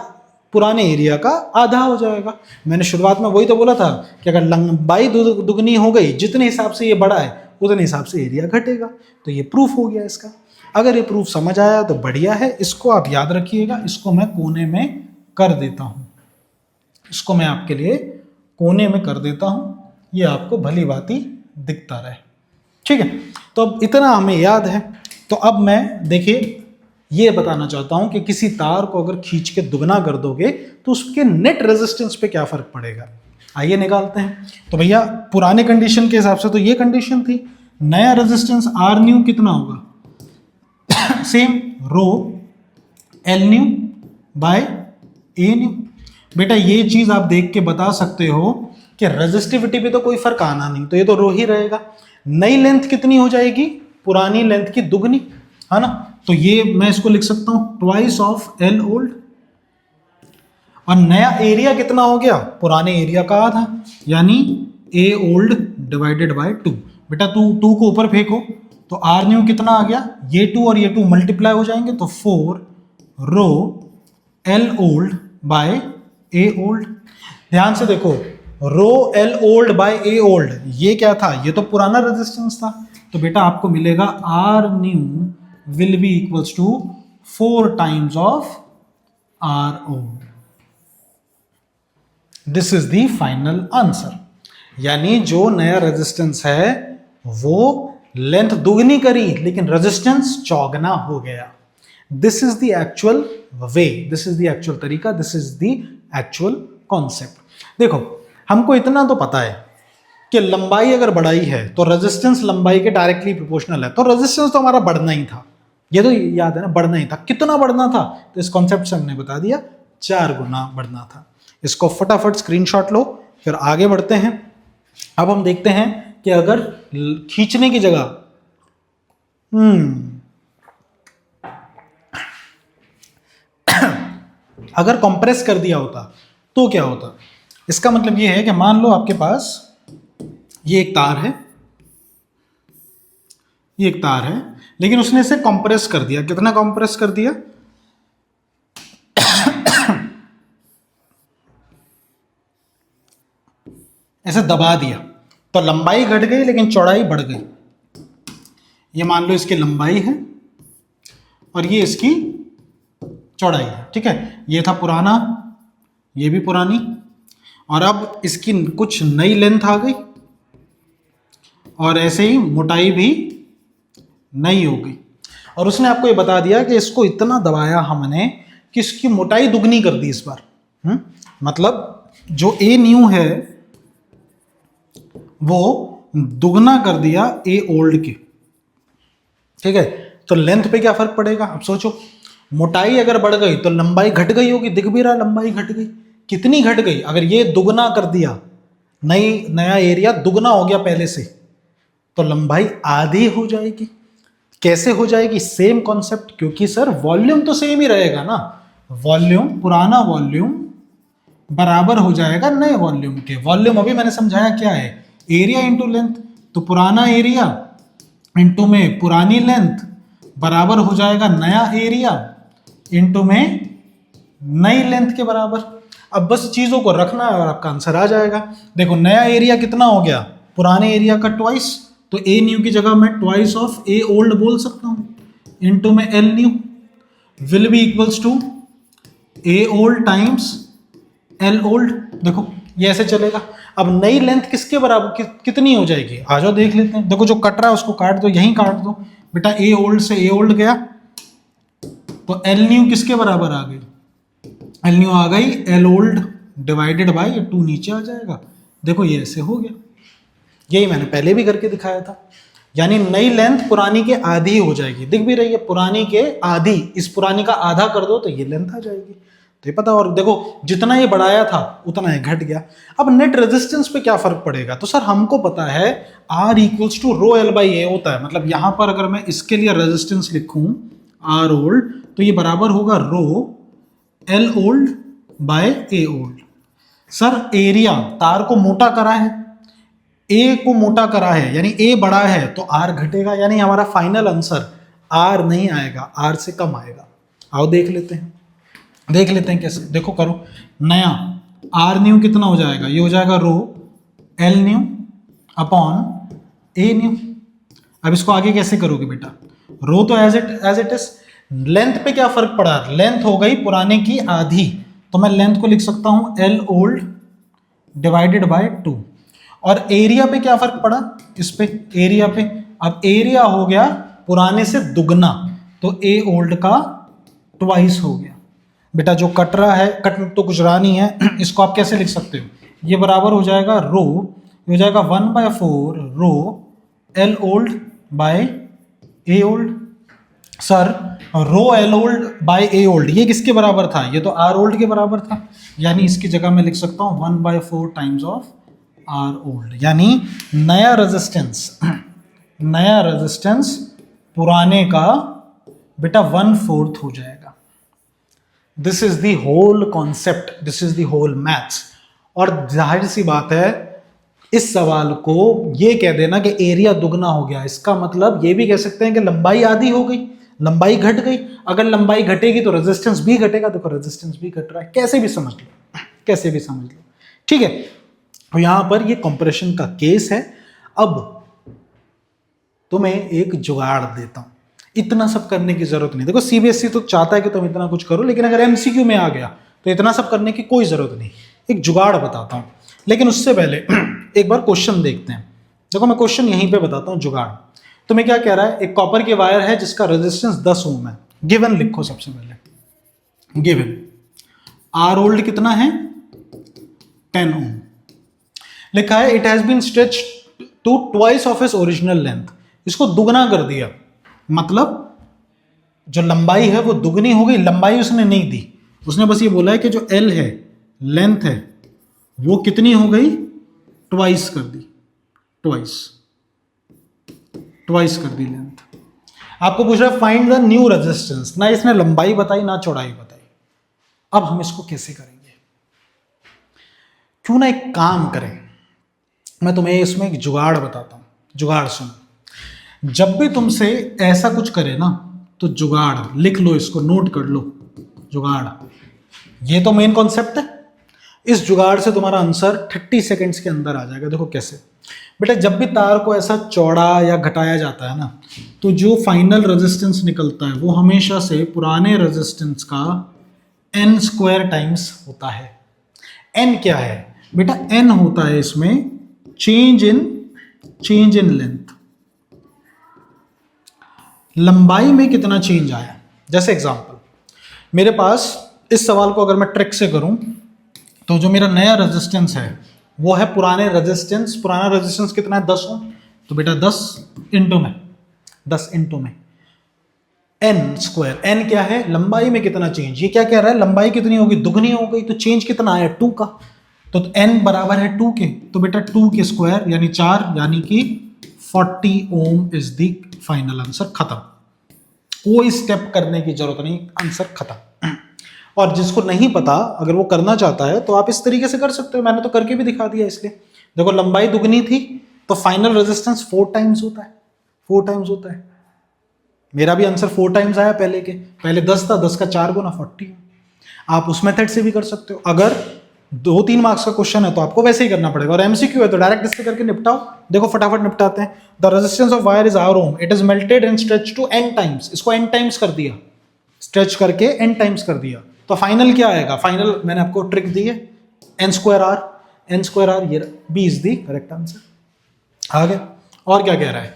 पुराने एरिया का आधा हो जाएगा। मैंने शुरुआत में वही तो बोला था कि अगर लंबाई दुगनी हो गई, जितने हिसाब से ये बड़ा है उतने हिसाब से एरिया घटेगा। तो ये प्रूफ हो गया इसका। अगर ये प्रूफ समझ आया तो बढ़िया है, इसको आप याद रखिएगा। इसको मैं कोने में कर देता हूं, इसको मैं आपके लिए कोने में कर देता हूं, ये आपको भली भांति दिखता रहे। ठीक है, तो अब इतना हमें याद है। तो अब मैं देखिए ये बताना चाहता हूं कि किसी तार को अगर खींच के दुगना कर दोगे तो उसके नेट रेजिस्टेंस पे क्या फर्क पड़ेगा, आइए निकालते हैं। तो भैया पुराने कंडीशन के हिसाब से तो ये कंडीशन थी, नया रेजिस्टेंस आर न्यू कितना होगा, same rho L new by A new. बेटा ये चीज आप देख के बता सकते हो कि रेजिस्टिविटी पे तो कोई फर्क आना नहीं, तो ये तो रो ही रहेगा। नई लेंथ कितनी हो जाएगी, पुरानी लेंथ की दुगनी, है ना। तो ये मैं इसको लिख सकता हूं ट्वाइस ऑफ एल ओल्ड। और नया एरिया कितना हो गया, पुराने एरिया का आधा, यानी ए ओल्ड डिवाइडेड बाय 2। बेटा टू को ऊपर फेंको तो आर न्यू कितना आ गया, ये 2 और ये 2 मल्टीप्लाई हो जाएंगे, तो 4 रो L old by A old. ध्यान से देखो, रो L old by A old, ये क्या था, ये तो पुराना रेजिस्टेंस था। तो बेटा आपको मिलेगा R new will be equals to 4 times of R old. This is the final answer. यानी जो नया रेजिस्टेंस है वो लेंथ दुगनी करी लेकिन रेजिस्टेंस चौगना हो गया। This is the actual way, this is the actual तरीका, this is the actual concept. देखो हमको इतना तो पता है कि लंबाई अगर बढ़ाई है तो रेजिस्टेंस लंबाई के डायरेक्टली प्रोपोर्शनल है, तो रेजिस्टेंस तो हमारा बढ़ना ही था, ये तो याद है ना, बढ़ना ही था। कितना बढ़ना था, तो इस कॉन्सेप्ट से हमने बता दिया 4 गुना बढ़ना था। इसको फटाफट स्क्रीनशॉट लो, फिर आगे बढ़ते हैं। अब हम देखते हैं कि अगर खींचने की जगह अगर कंप्रेस कर दिया होता तो क्या होता। इसका मतलब ये है कि मान लो आपके पास ये एक तार है, ये एक तार है, लेकिन उसने इसे कंप्रेस कर दिया। कितना कंप्रेस कर दिया, ऐसे दबा दिया, तो लंबाई घट गई लेकिन चौड़ाई बढ़ गई। ये मान लो इसकी लंबाई है और ये इसकी चौड़ाई है, ठीक है। ये था पुराना, ये भी पुरानी, और अब इसकी कुछ नई लेंथ आ गई और ऐसे ही मोटाई भी नई हो गई। और उसने आपको ये बता दिया कि इसको इतना दबाया हमने कि इसकी मोटाई दुगनी कर दी इस बार। मतलब जो ए न्यू है वो दुगना कर दिया ए ओल्ड के, ठीक है। तो लेंथ पे क्या फर्क पड़ेगा, अब सोचो। मोटाई अगर बढ़ गई तो लंबाई घट गई होगी, दिख भी रहा लंबाई घट गई। कितनी घट गई, अगर ये दुगना कर दिया, नया एरिया दुगना हो गया पहले से, तो लंबाई आधी हो जाएगी। कैसे हो जाएगी, सेम कॉन्सेप्ट, क्योंकि सर वॉल्यूम तो सेम ही रहेगा ना। वॉल्यूम, पुराना वॉल्यूम बराबर हो जाएगा नए वॉल्यूम के। वॉल्यूम अभी मैंने समझाया क्या है, एरिया इंटू लेंथ। तो पुराना एरिया इंटू में पुरानी लेंथ बराबर हो जाएगा नया एरिया इंटू में नई लेंथ के बराबर। अब बस चीजों को रखना है और आपका आंसर आ जाएगा। देखो नया एरिया कितना हो गया, पुराने एरिया का ट्वाइस, तो ए न्यू की जगह मैं ट्वाइस ऑफ ए ओल्ड बोल सकता हूं, इंटू में L new will be equals to A old times L old. देखो ये ऐसे चलेगा। अब नई लेंथ किसके बराबर कितनी हो जाएगी, आ जाओ देख लेते हैं। देखो जो कट रहा है उसको काट दो, यहीं काट दो बेटा। ए ओल्ड से ए ओल्ड गया तो एल न्यू किसके बराबर आ गई, एल न्यू आ गई एल ओल्ड डिवाइडेड बाई 2 नीचे आ जाएगा। देखो ये ऐसे हो गया, यही मैंने पहले भी करके दिखाया था। यानी नई लेंथ पुरानी के आधी हो जाएगी, दिख भी रही है पुरानी के आधी, इस पुरानी का आधा कर दो तो ये लेंथ आ जाएगी। तो ये पता, और देखो जितना ये बढ़ाया था उतना ये घट गया। अब नेट रेजिस्टेंस पे क्या फर्क पड़ेगा, तो सर हमको पता है R equals to rho L by A होता है। मतलब यहां पर अगर मैं इसके लिए रेजिस्टेंस लिखूं R ओल्ड तो ये बराबर होगा रो L old by A old. Sir area तार को मोटा करा है, ए को मोटा करा है, यानी ए बड़ा है तो आर घटेगा, यानी हमारा फाइनल आंसर आर नहीं आएगा, आर से कम आएगा। आओ देख लेते हैं कैसे। देखो करो, नया आर न्यू कितना हो जाएगा, ये हो जाएगा रो L new upon a new. अब इसको आगे कैसे करोगे बेटा, रो तो एज इट इज। लेंथ पे क्या फर्क पड़ा, लेंथ हो गई पुराने की आधी, तो मैं लेंथ को लिख सकता हूं एल ओल्ड डिवाइडेड बाय 2। और एरिया पे क्या फर्क पड़ा, इस पे एरिया पे, अब एरिया हो गया पुराने से दुगना, तो ए ओल्ड का ट्वाइस हो गया। बेटा जो कट रहा है, कट तो कुछ रहा नहीं है, इसको आप कैसे लिख सकते हो, ये बराबर हो जाएगा रो, हो जाएगा 1/4 rho L old by A old. Sir rho L old by A old ये किसके बराबर था, ये तो आर ओल्ड के बराबर था, यानी इसकी जगह मैं लिख सकता हूं 1/4 टाइम्स ऑफ आर ओल्ड। यानी नया रेजिस्टेंस पुराने का बेटा 1/4 हो जाएगा। This is the whole concept, this is the whole maths. और जाहिर सी बात है इस सवाल को ये कह देना कि एरिया दुगना हो गया, इसका मतलब ये भी कह सकते हैं कि लंबाई आधी हो गई, लंबाई घट गई। अगर लंबाई घटेगी तो रेजिस्टेंस भी घटेगा, देखो रेजिस्टेंस भी घट रहा है, कैसे भी समझ लो, ठीक है। तो यहां पर ये कंपैरिजन का केस है। अब तुम्हें एक जुगाड़ देता हूं, इतना सब करने की जरूरत नहीं। देखो सीबीएसई तो चाहता है कि तुम इतना कुछ करो, लेकिन अगर एमसीक्यू में आ गया तो इतना सब करने की कोई जरूरत नहीं। एक जुगाड़ बताता हूं, लेकिन उससे पहले एक बार क्वेश्चन देखते हैं। देखो मैं क्वेश्चन यहीं पे बताता हूं जुगाड़। तुम्हें क्या कह रहा है, एक कॉपर की वायर है जिसका रेजिस्टेंस 10 ओम है। गिवन लिखो सबसे पहले, गिवन आर ओल्ड कितना है 10 ओम लिखा है। It has been stretch to twice of its original length, इसको दुगना कर दिया, मतलब जो लंबाई है वो दुगनी हो गई। लंबाई उसने नहीं दी, उसने बस ये बोला है कि जो एल है लेंथ है वो कितनी हो गई, ट्वाइस कर दी, ट्वाइस कर दी लेंथ। आपको पूछ रहा है फाइंड द न्यू रेजिस्टेंस, ना इसने लंबाई बताई ना चौड़ाई बताई। अब हम इसको कैसे करेंगे, क्यों ना एक काम करें, मैं तुम्हें इसमें एक जुगाड़ बताता हूं। जुगाड़ सुन, जब भी तुमसे ऐसा कुछ करे ना तो जुगाड़ लिख लो, इसको नोट कर लो, जुगाड़। ये तो मेन कॉन्सेप्ट है, इस जुगाड़ से तुम्हारा आंसर 30 सेकेंड्स के अंदर आ जाएगा। देखो कैसे बेटा, जब भी तार को ऐसा चौड़ा या घटाया जाता है ना, तो जो फाइनल रेजिस्टेंस निकलता है वो हमेशा से पुराने रेजिस्टेंस का n² टाइम्स होता है। n क्या है बेटा, n होता है इसमें चेंज इन लेंथ, लंबाई में कितना चेंज आया। जैसे एग्जांपल, मेरे पास इस सवाल को अगर मैं ट्रिक से करूं तो जो मेरा नया रेजिस्टेंस है वो है पुराना रेजिस्टेंस कितना है 10 ओम, तो बेटा 10 इंटू में n², n क्या है, लंबाई में कितना चेंज। ये क्या कह रहा है, लंबाई कितनी होगी, दुगनी हो गई, तो चेंज कितना आया 2 का, तो n बराबर है 2 के, तो बेटा 2 के स्क्वायर यानी 4, यानी कि 40 ओम इज द फाइनल आंसर। खत्म, कोई स्टेप करने की जरूरत नहीं, आंसर खत्म। और जिसको नहीं पता, अगर वो करना चाहता है तो आप इस तरीके से कर सकते हो, मैंने तो करके भी दिखा दिया। इसलिए देखो लंबाई दुगनी थी तो फाइनल रेजिस्टेंस 4 टाइम्स होता है, मेरा भी आंसर 4 टाइम्स आया। पहले 10 था, 10 का 4 गुना 40। आप उस मेथड से भी कर सकते हो। अगर 2-3 मार्क्स का क्वेश्चन है तो आपको वैसे ही करना पड़ेगा, और एमसीक्यू है तो डायरेक्ट इससे करके निपटाओ। देखो फटाफट निपटाते हैं। The resistance of wire is R ohm, it is melted and stretch to n times, इसको n टाइम्स कर दिया, स्ट्रेच करके n टाइम्स कर दिया, तो फाइनल क्या आएगा, फाइनल मैंने आपको ट्रिक दी है, एन स्क्वायर आर, ये B is the correct answer. आगे और क्या कह रहा है,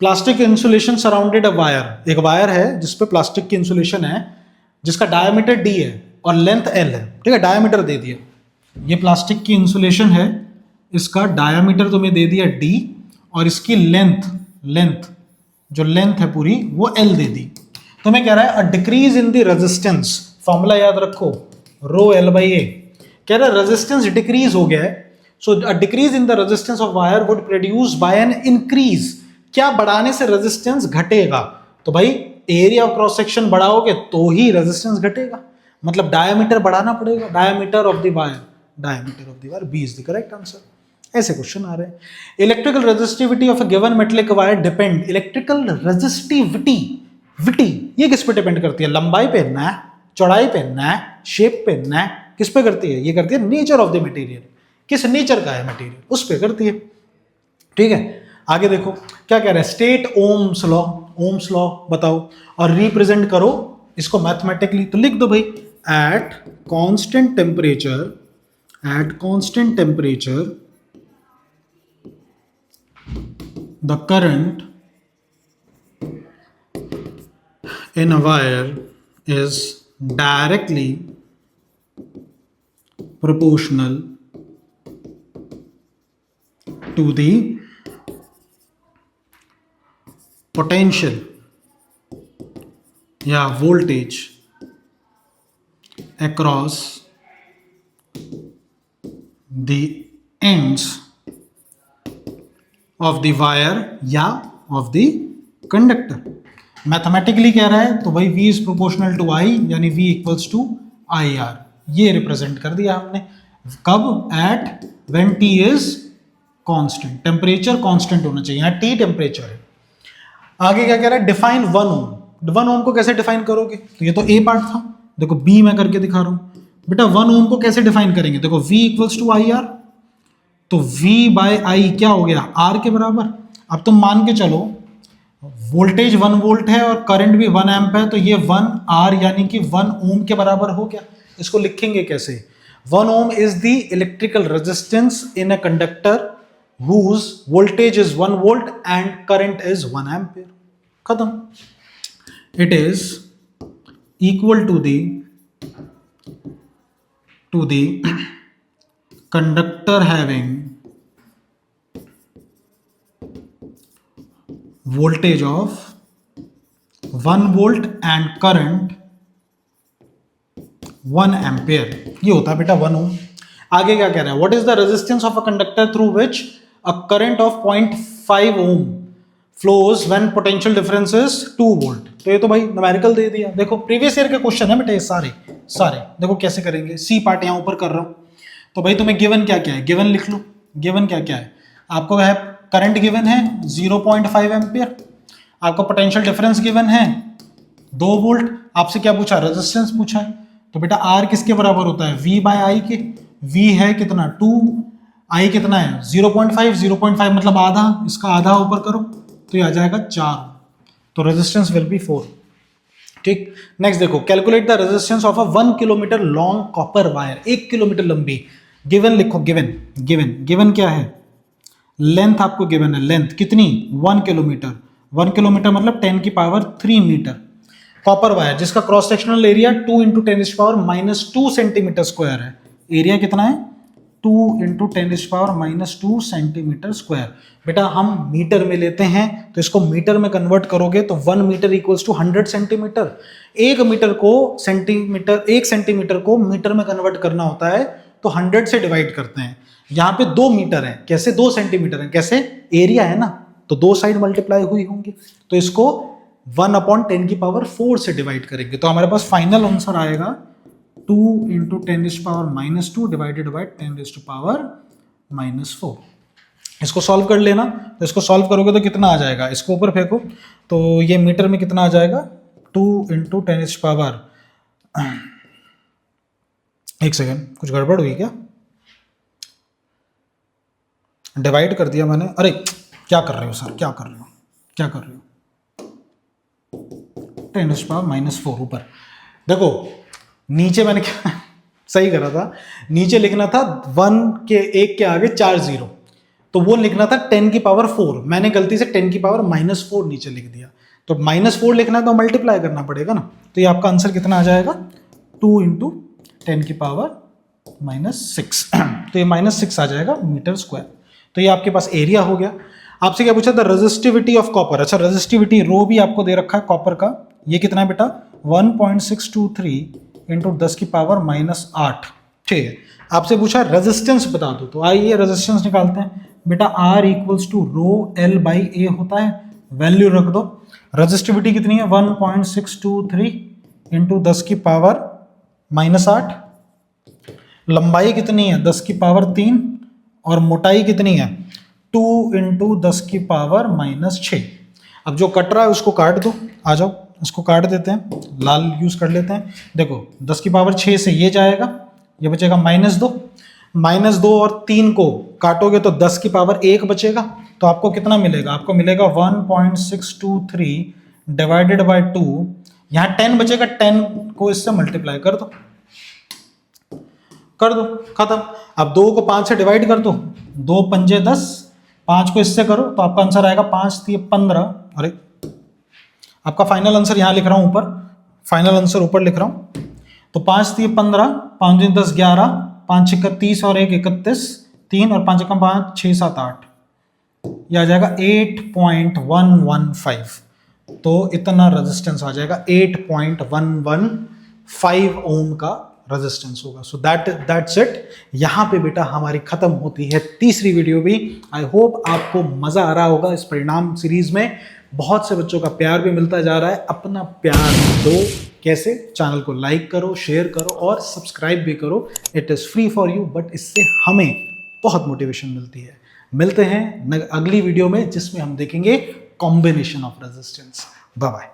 plastic insulation surrounded a wire, एक वायर है जिसपे प्लास्टिक की इंसुलेशन है जिसका डायमीटर डी है और लेंथ एल है, ठीक है, डायमीटर दे दिया, ये प्लास्टिक की इंसुलेशन है, इसका डायमीटर तुम्हें दे दिया डी और इसकी लेंथ जो लेंथ है पूरी वो एल दे दी। तो मैं कह रहा है अ decrease in the resistance, formula याद रखो, रो एल बाई ए, कह रहा है रेजिस्टेंस डिक्रीज हो गया है, so a decrease in the resistance of wire would produce by an increase, क्या बढ़ाने से रेजिस्टेंस घटेगा, तो भाई एरिया ऑफ क्रॉस सेक्शन बढ़ाओगे तो ही रेजिस्टेंस घटेगा, मतलब डायमीटर बढ़ाना पड़ेगा, diameter of the wire, B is the correct answer. ऐसे क्वेश्चन आ रहे हैं। Electrical resistivity of a given metallic wire depend, electrical resistivity ये किस पे डिपेंड करती है, लंबाई पे ना, चौड़ाई पे ना, शेप पे ना, किस पे करती है, ये करती है नेचर ऑफ द मटेरियल, किस नेचर का है मटेरियल उस पे करती है, ठीक है। आगे देखो क्या कह रहा है, स्टेट ओम्स लॉ बताओ और रिप्रेजेंट करो इसको मैथमेटिकली, तो लिख दो भाई, at constant temperature the current in a wire is directly proportional to the potential या voltage across the ends of the wire या ऑफ द कंडक्टर। मैथमेटिकली कह रहा है तो भाई V is proportional to I, यानी V इक्वल्स टू IR, ये रिप्रेजेंट कर दिया हमने, कब, at when T is constant, temperature constant होना चाहिए, यहाँ T टेम्परेचर है। आगे क्या कह रहा है, डिफाइन 1 ओम को कैसे डिफाइन करोगे, तो ये तो A पार्ट था, देखो B मैं करके दिखा रहा हूँ बेटा, 1 ओम को कैसे डिफाइन करेंगे, देखो V इक्वल्स टू IR, तो V बाय आई क्या हो गया, R के बराबर। अब तुम मान के चलो वोल्टेज 1 वोल्ट है और करंट भी 1 एम्प है, तो ये 1 R यानी कि 1 ओम के बराबर हो गया। इसको लिखेंगे कैसे, 1 ohm is the electrical resistance in a conductor whose voltage is 1 volt and current is 1 ampere, खत्म। It is equal to the conductor having voltage of 1 volt and current 1 ampere, ये होता है बेटा 1 ओम। आगे क्या कह रहा है, what is the resistance of a conductor through which a current of 0.5 ohm flows when potential difference is 2 volt। तो ये तो भाई न्यूमेरिकल दे दिया, देखो प्रीवियस ईयर के क्वेश्चन है बेटा ये सारे देखो कैसे करेंगे, सी पार्ट यहाँ ऊपर कर रहा हूँ। तो भाई तुम्हें गिवन क्या क्या है, गिवन लिख लो, गिवन क्या क्या है, आपको है करंट गिवन है 0.5 एम्पियर, आपका पोटेंशियल डिफरेंस गिवन है 2 वोल्ट, आपसे क्या पूछा, रेजिस्टेंस पूछा है, तो बेटा आर किसके बराबर होता है, V बाय आई के, V है कितना 2, I कितना है 0.5 मतलब आधा, इसका आधा ऊपर करो तो ये आ जाएगा 4, तो रेजिस्टेंस विल बी 4, ठीक। नेक्स्ट देखो, calculate the resistance of a 1 kilometre long copper wire, 1 kilometre लंबी, गिवन लिखो, गिवन क्या है, लेंथ आपको गिवन है, लेंथ कितनी 1 किलोमीटर, 1 किलोमीटर मतलब 10 की पावर 3 मीटर, कॉपर वायर जिसका cross sectional area 2 into 10 power -2 centimetre square है, एरिया कितना है 2 इंटू 10 पावर -2 सेंटीमीटर स्क्वायर। बेटा हम मीटर में लेते हैं तो इसको मीटर में कन्वर्ट करोगे तो 1 meter equals to 100 centimeter, 1 meter को सेंटीमीटर, 1 सेंटीमीटर को मीटर में कन्वर्ट करना होता है तो 100 से डिवाइड करते हैं। यहाँ पे 2 मीटर है, कैसे 2 सेंटीमीटर है, कैसे एरिया है ना, तो 2 साइड मल्टीप्लाई हुई होंगी, तो इसको 1/10 की पावर 4 से डिवाइड करेंगे, तो हमारे पास फाइनल आंसर आएगा 2 into 10 power -2 divided by 10 power -4। इसको सॉल्व कर लेना, तो इसको सॉल्व करोगे तो कितना आ जाएगा, इसको ऊपर फेंको तो ये मीटर में कितना आ जाएगा 2 इंटू 10 पावर, एक सेकेंड कुछ गड़बड़ हुई क्या, डिवाइड कर दिया मैंने, अरे क्या कर रहे हो सर, क्या कर रहे हो 10 पावर -4 ऊपर। देखो नीचे मैंने क्या सही करा था, नीचे लिखना था 1 के आगे 4 जीरो, तो वो लिखना था 10 की पावर 4, मैंने गलती से 10 की पावर -4 नीचे लिख दिया। तो -4 लिखना है तो मल्टीप्लाई करना पड़ेगा ना, तो ये आपका आंसर कितना आ जाएगा 2 इंटू 10 की पावर -6 तो ये -6 आ जाएगा मीटर स्क्वायर। तो ये आपके पास एरिया हो गया। आपसे क्या पूछा था, रेजिस्टिविटी ऑफ कॉपर। अच्छा, रेजिस्टिविटी रो भी आपको दे रखा है कॉपर का, ये कितना है बेटा 1.623 इंटू 10 की पावर -8। ठीक है, आपसे पूछा रेजिस्टेंस बता दो, तो आइए रेजिस्टेंस निकालते हैं बेटा। R equals to rho L by A होता है, वैल्यू रख दो। रेजिस्टिविटी कितनी है 1.623 इंटू 10 की पावर -8। लंबाई कितनी है 10 की पावर 3 और मोटाई कितनी है 2 इंटू 10 की पावर -6। अब जो कट रहा है उसको काट दो, आ जाओ इसको काट देते हैं, लाल यूज कर लेते हैं। देखो 10 की पावर 6 से ये जाएगा, ये बचेगा -2 और 3 को काटोगे तो 10 की पावर 1 बचेगा, तो आपको कितना मिलेगा, आपको मिलेगा 1.623 डिवाइडेड बाई 2, यहाँ 10 बचेगा, 10 को इससे मल्टीप्लाई कर दो, खत्म। अब 2 को 5 से डिवाइड कर दो, 2 पंजे 10, 5 को इससे करो तो आपका आंसर आएगा 5 3 15। अरे आपका फाइनल आंसर यहाँ लिख रहा हूँ ऊपर, फाइनल आंसर ऊपर लिख रहा हूँ। तो 5 3 15, 5 3 10 11, 5 6 30 और 1 31, 3 और 5 1 5 6 7 8, यह आ जाएगा 8.115। तो इतना रेजिस्टेंस आ जाएगा, 8.115 ओम का रेजिस्टेंस होगा। So that's it. यहाँ पे बेटा हमारी खत्म होती है तीसरी वीडियो भी। आई होप आपको मजा आ रहा होगा इस परिणाम सीरीज में। बहुत से बच्चों का प्यार भी मिलता जा रहा है, अपना प्यार दो। कैसे? चैनल को लाइक करो, शेयर करो और सब्सक्राइब भी करो। It is free for you, but इससे हमें बहुत मोटिवेशन मिलती है। मिलते हैं अगली वीडियो में जिसमें हम देखेंगे combination of resistance. Bye bye.